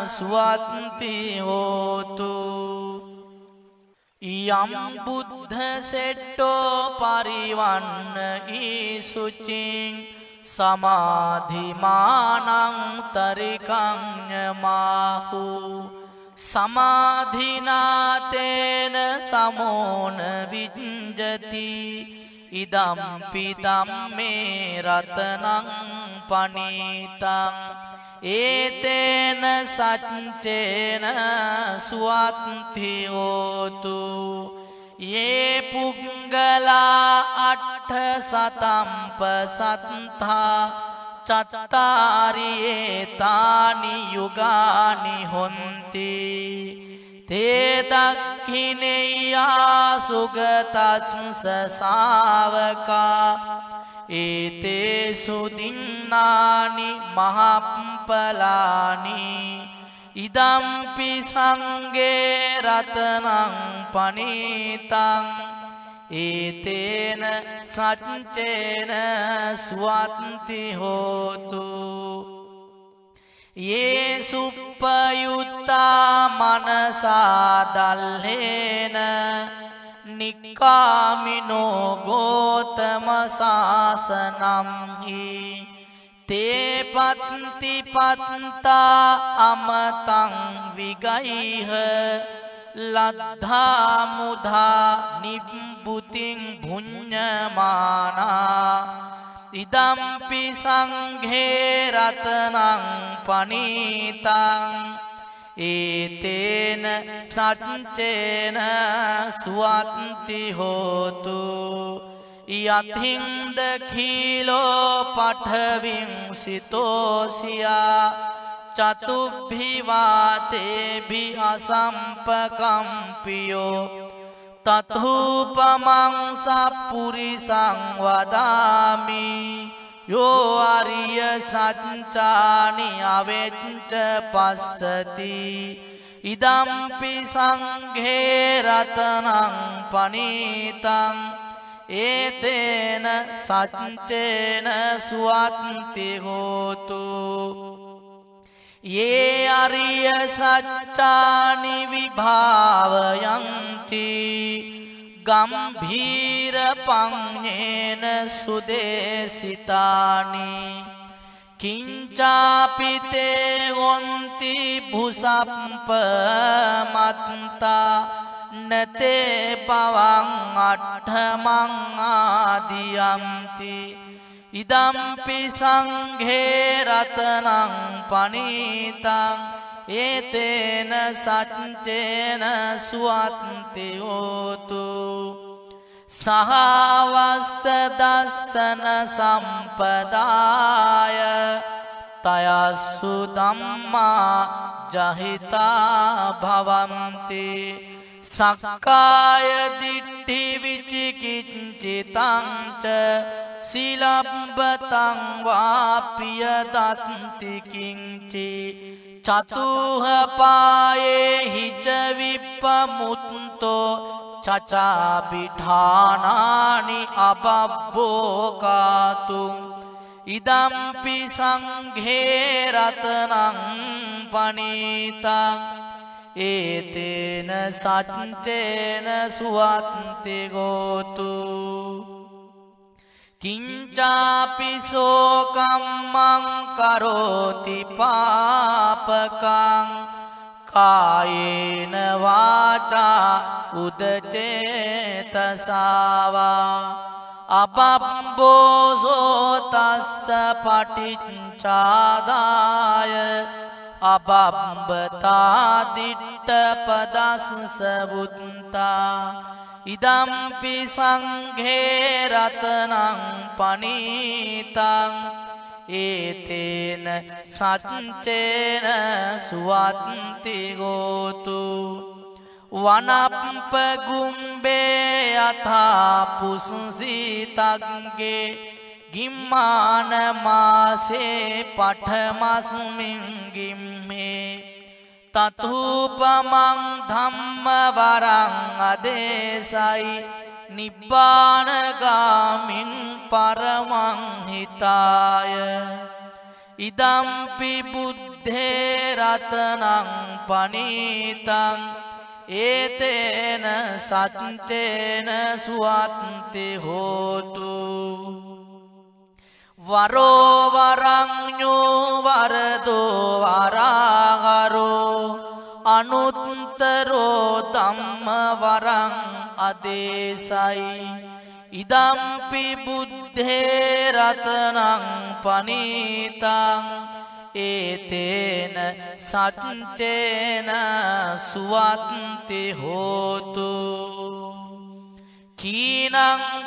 Speaker 1: සුවත්ති හෝතු යම් බුද්ධ සෙට්ටෝ පරිවන්න ඊසුචින් සමාධිමානං තරිකං්ඥමාහු සමාධිනාතේන සමෝන විජ්ජති ඉදම්පි ධම්මේ රතනං පනීතං ඒතේන සච්චේන සුවත්ති හෝතු යේ පුංගලා අට්ඨ සතම්ප සත්තා චත්තාරියේ තානි යුගානි හොන්ති තේ දක්ඛිනේයා සුගතස්ස ශාවකා ඒතේ සුදින්නානි මහප්පලානි ඉදම්පි සංගේ රතනං පනීතං ඒතේන සච්චේන සුවත්ති හෝතු යේ සුප්පයුත්තා මනසා දල්හේන නික්කාමිනෝ ගෝතම සාසනම්හි තේ පත්ති පත්තා අමතං විගයිහ ලද්ධා මුධා නිබ්බුතින් භුඤ්ඤමානා ඉදම්පි සංඝේ රතනං පනීතං ඒතේන සච්චේන සුවත්ති හෝතු යතින්ද කීලෝ පඨවින් සිතෝසියා චතුබ්බිවාතේභි අසම්පකම්පියෝ තතූපමං සප්පුරිසං වදාමි යෝ අරිය සච්චානි අවෙච්ච පස්සති ඉදම්පි සංඝේ රතනං පනීතං ඒතේන සච්චේන සුවත්ති හෝතු යේ අරිය සච්චානි විභාවයන්ති ගම්භීර පඤ්ඤේන සුදේසිතානි කිංචාපිතේ හොන්ති භුසප්පමත්තා නතේ පවං අට්ඨමං ආදියම්ති ඉදම්පි සංඝේ රතනං පනීතං ඒතේන සච්චේන සුවත්ති හෝතු සහවස්ස දස්සන සම්පදාය තයස්සු ධම්මා ජහිතා භවಂತಿ සක්කාය දිට්ඨි විචිකිච්ඡිතං ච සීලබ්බතං වාපිය දත්ති කිංචි චතුහ පායේ හිච විප්පමුත්තෝ චචාබිඨානානි අබබ්බෝකාතුං ඉදම්පි සංඝේ රතනං පනීතං ඒතේන සච්චේන සුවත්ති ගෝතු කිංචාපිසෝ කම්මං කරෝති පාපකං කායේන වාචා උදචේතසාවා අබබ්බෝසෝ තස්ස පටිච්චාදාය අබබ්බතා දිට්ඨ පදස්ස බුත්තා ඉදම්පි සංඝේ රතනං පනීතං ඒතේන සච්චේන සුවත්ති ගෝතු වනප්ප ගුම්බේ යථා පුස්සිතග්ගේ ගිම්මාන මාසේ පඨමස්මින් ගිම්මේ තතූපමං ධම්ම වරං අදේසයි නිබ්බානගාමින් පරමං හිතාය ඉදම්පි බුද්ධේ රතනං පනීතං ඒතේන සච්චේන සුවත්ති හෝතු වරෝ වරඤ්ඤෝ වරදෝ වරාගරෝ අනුත්තරෝ ධම්ම වරං අදේසයි ඉදම්පි බුද්ධේ රතනං පනීතං ඒතේන සච්චේන සුවත්ති හෝතු කීනං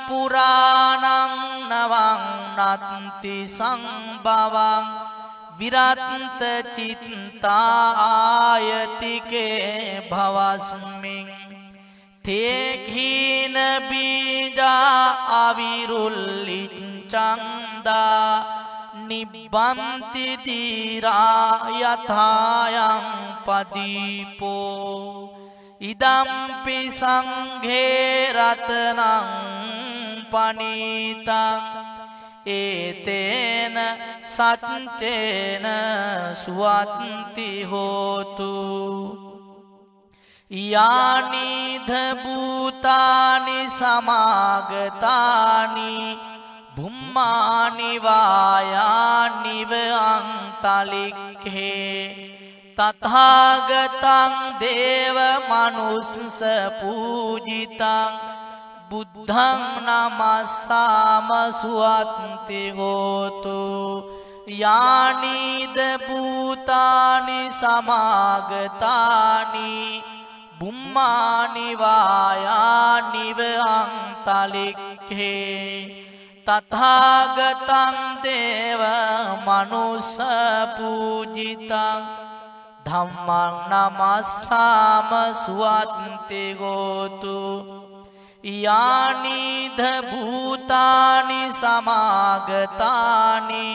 Speaker 1: පුරාණං නවං නත්ති සංභවං විරත්ත චිත්තා ආයතිකේ භවස්මින් තේඛීන බීජා අවිරුල්ලිච්ඡන්දා නිබ්බන්ති දීරා යථායං පදීපෝ ඉදම්පි සංඝේ රතනං පනීතං ඒතේන සච්චේන සුවත්ති හෝතු යානිධ භූතානි සමාගතානි භුම්මානි වායානිව අන්තලික්ඛේ තථාගතං දේව මනුස්ස පූජිතං බුද්ධං නමස්සාම සුවත්ති හෝතු යානිද භූතානි සමාගතානි බුම්මානි වායානිව අන්තලික්ඛේ තථාගතං දේව මනුස්ස පූජිතං ධම්මං නමස්සාම සුවත්ති හෝතු යානිධ භූතානි සමාගතානි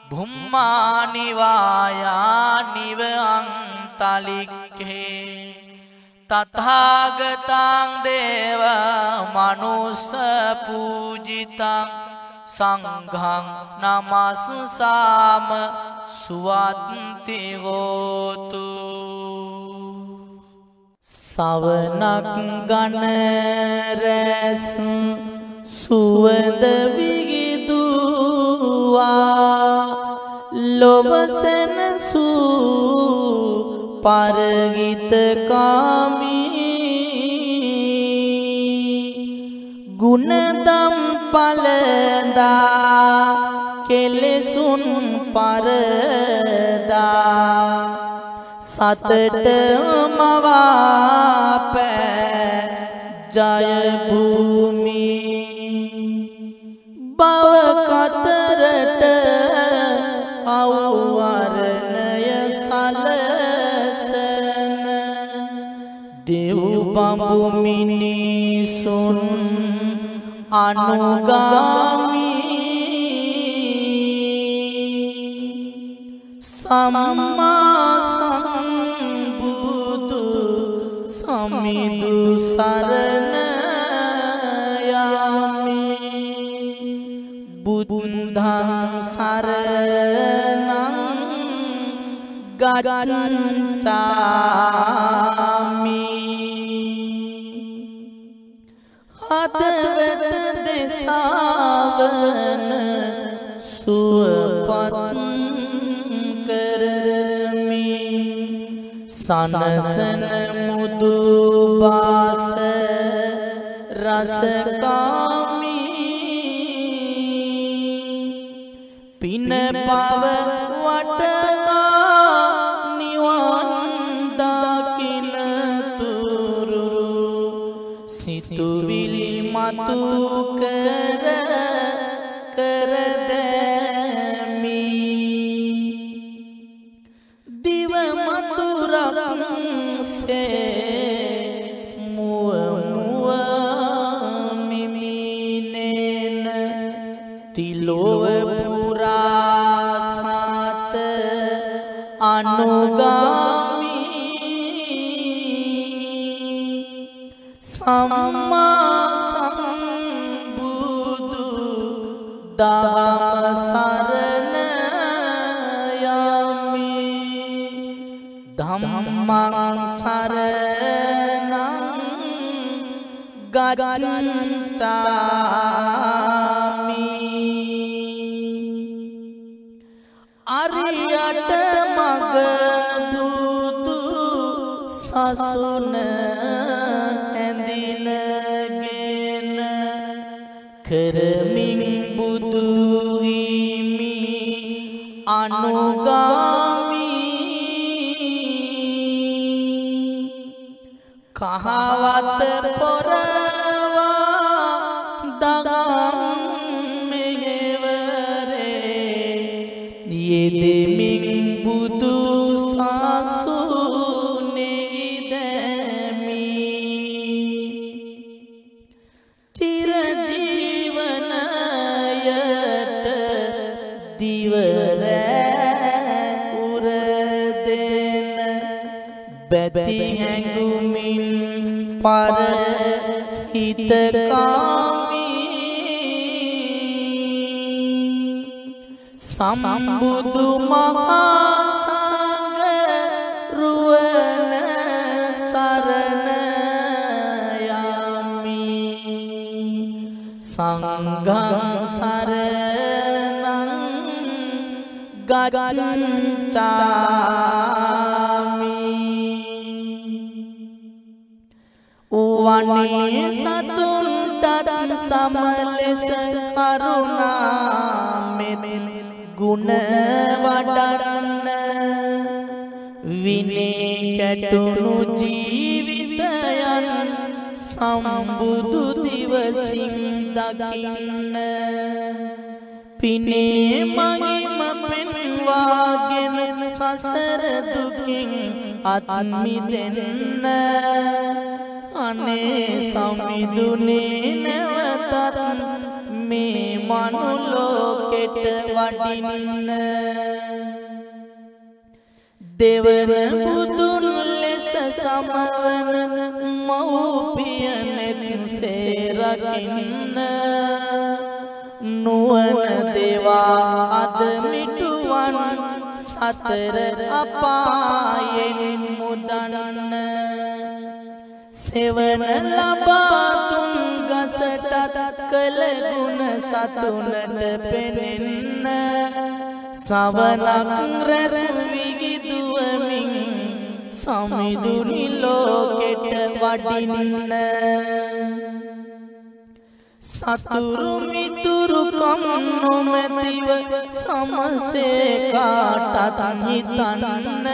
Speaker 1: භුම්මානි වායානිව අන්තලික්ඛේ තථාගතං දේව මනුස්ස පූජිතං සංඝං නමස්සාම සුවත්ති හෝතු සවනක් ගන රැස් සුවඳ විගිදුවා ලොවසන සූ පරගිත කාමී ගුණදම් පලදා කෙලෙසුන් පරදා සතට මවාපෑ ජය භූමි බව කතරට අවවරණය සලසන දෙව් බඹු මිනිසුන් අනුගාමී සම්මා සම්බුදු සමිඳු සරණ යමි බුද්ධං සරණං ගච්ඡාමි හදවත දෙසාවන සුවපත් කරමි සනසන මුදු බාස රසකාමි පින පව වටා නිවන් දකින තුරු සිතුවිලි මතු කර දැමි දිව මතුරක් සේ මුව මුව මිමිනෙන තිලොව පුරා සත අනුගාමි සම්මා සම්බුදු දහම සරණ යමි ධම්මං සරණං ගච්ඡාමි අරියට මග බුදු සසුන ඇඳිනගෙන කරමින් බුදු හිමි අනුගාමි කහවත පොරවා සසුනේදමි චිර ජීවනයට දිවරෑ උර දෙන බැති හැඟුමින් පරහිතකාමී සම්බුදු මහා සංඝ රුවන සරණ යමි සංඝං සරණං ගච්ඡාමි වනේ සතුන්ටත් සමලෙස කරුණාමෙත් ගුණ වඩන්න විනේ කැටුණු ජීවිතයන් සම්බුදු දිවසින් දකින්න පිනේ මගිම පෙන්වාගෙන සසර දුකින් අත් මිදෙන්න අනේ සමිඳුනේ නැවතත් මේ මනුලෝකෙට වඩින්න දෙවන බුදුන් ලෙස සමවන මව්පියනෙත් සේරකින්න නුවණ දේවා අද මිටුවන් සතර අපායෙන් මුදන්න සෙවන ලබා තුන් ගසටත් කළ ගුණ සතුනට පෙනෙන්න සවනක් රැස් විගිදුවමින් සමිඳුනි ලෝකෙට වඩින්න සතුරු මිතුරු කම් නොමැතිව සමසේ කාටත් හිතන්න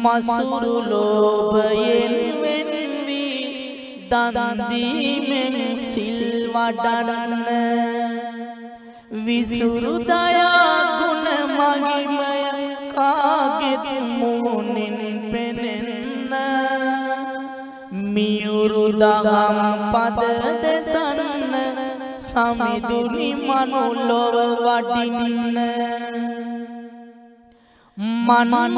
Speaker 1: මසුරු ලෝභයෙන් වෙන්වී දන් දීමෙන් සිල් වඩන්න විසුරු දයා ගුණ මගිමය කාගෙත් මුහුණින් පෙනෙන්න මියුරු දහම් පද දෙසන්න සමිඳුනි මනුලොව වඩින්න මන්මත්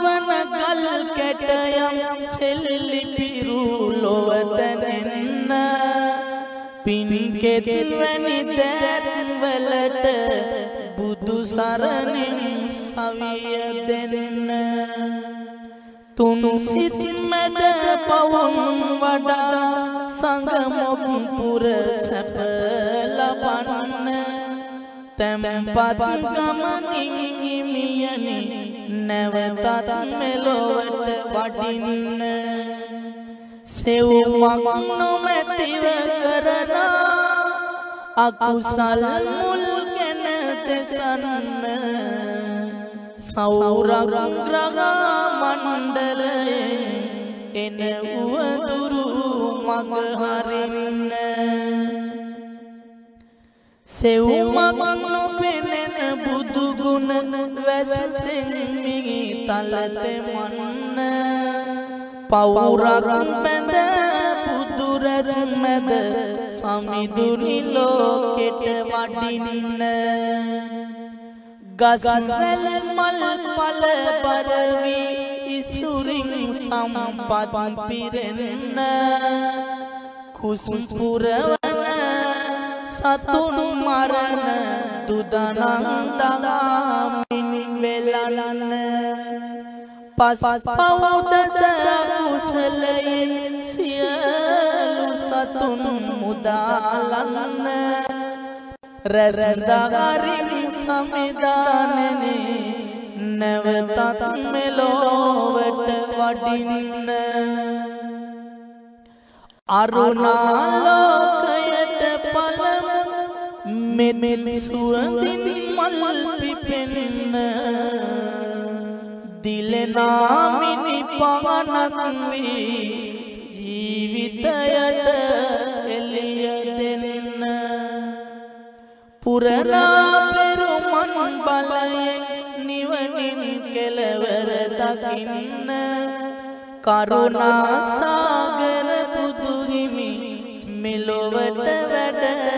Speaker 1: වන කල් කැටයම් සෙල්ලි පිරු ලොව දැනෙන්න පින්කෙත් වැනි දෑත්වලට බුදු සරණින් සවිය දෙන්න තුන් සිත් මැද පවුන් වඩා සංගමොක් පුර සැප ලබන්න තැම්පත් ගමනින් හිමියනි නැවතත් මෙලොවට වඩින්න සෙව්මක් නොමැතිව කරන අකුසල් මුල් ගැන දෙසන්න සෞරග්‍රහ මණ්ඩලයෙන් එන උවදුරු මග හරින්න සෙව්මක් නොපෙනෙන බුදු ගුණ වැසසෙන් මිගි තලතෙමන්න පවුරක් බැඳ බුදු රැස් මැද සමිඳුනි ලෝකෙට වඩින්න ගස් වැල් මල් පල පරවි ඉසුරින් සම්පත් පිරෙන්න කුස් පුරවන සතුන් මරණ දුදනං දගාමින් වෙලන්න පස් පවුදස කුසලයෙන් සියලු සතුන් මුදාලන්න රැස්දගරින් සමිධානනේ නැවතත් මෙලොවට වඩින්න අරුණාලෝකයට පළමු මෙත් සුවඳින් මල් පිපෙන්න දිලෙනාමිනි පවනක් වී ජීවිතයට එළිය දෙන්න පුරනා පෙරුමන් බලයෙන් නිවනින් කෙලවර දකින්න කරුණා සාගර බුදු හිමි මෙලොවට වැඩ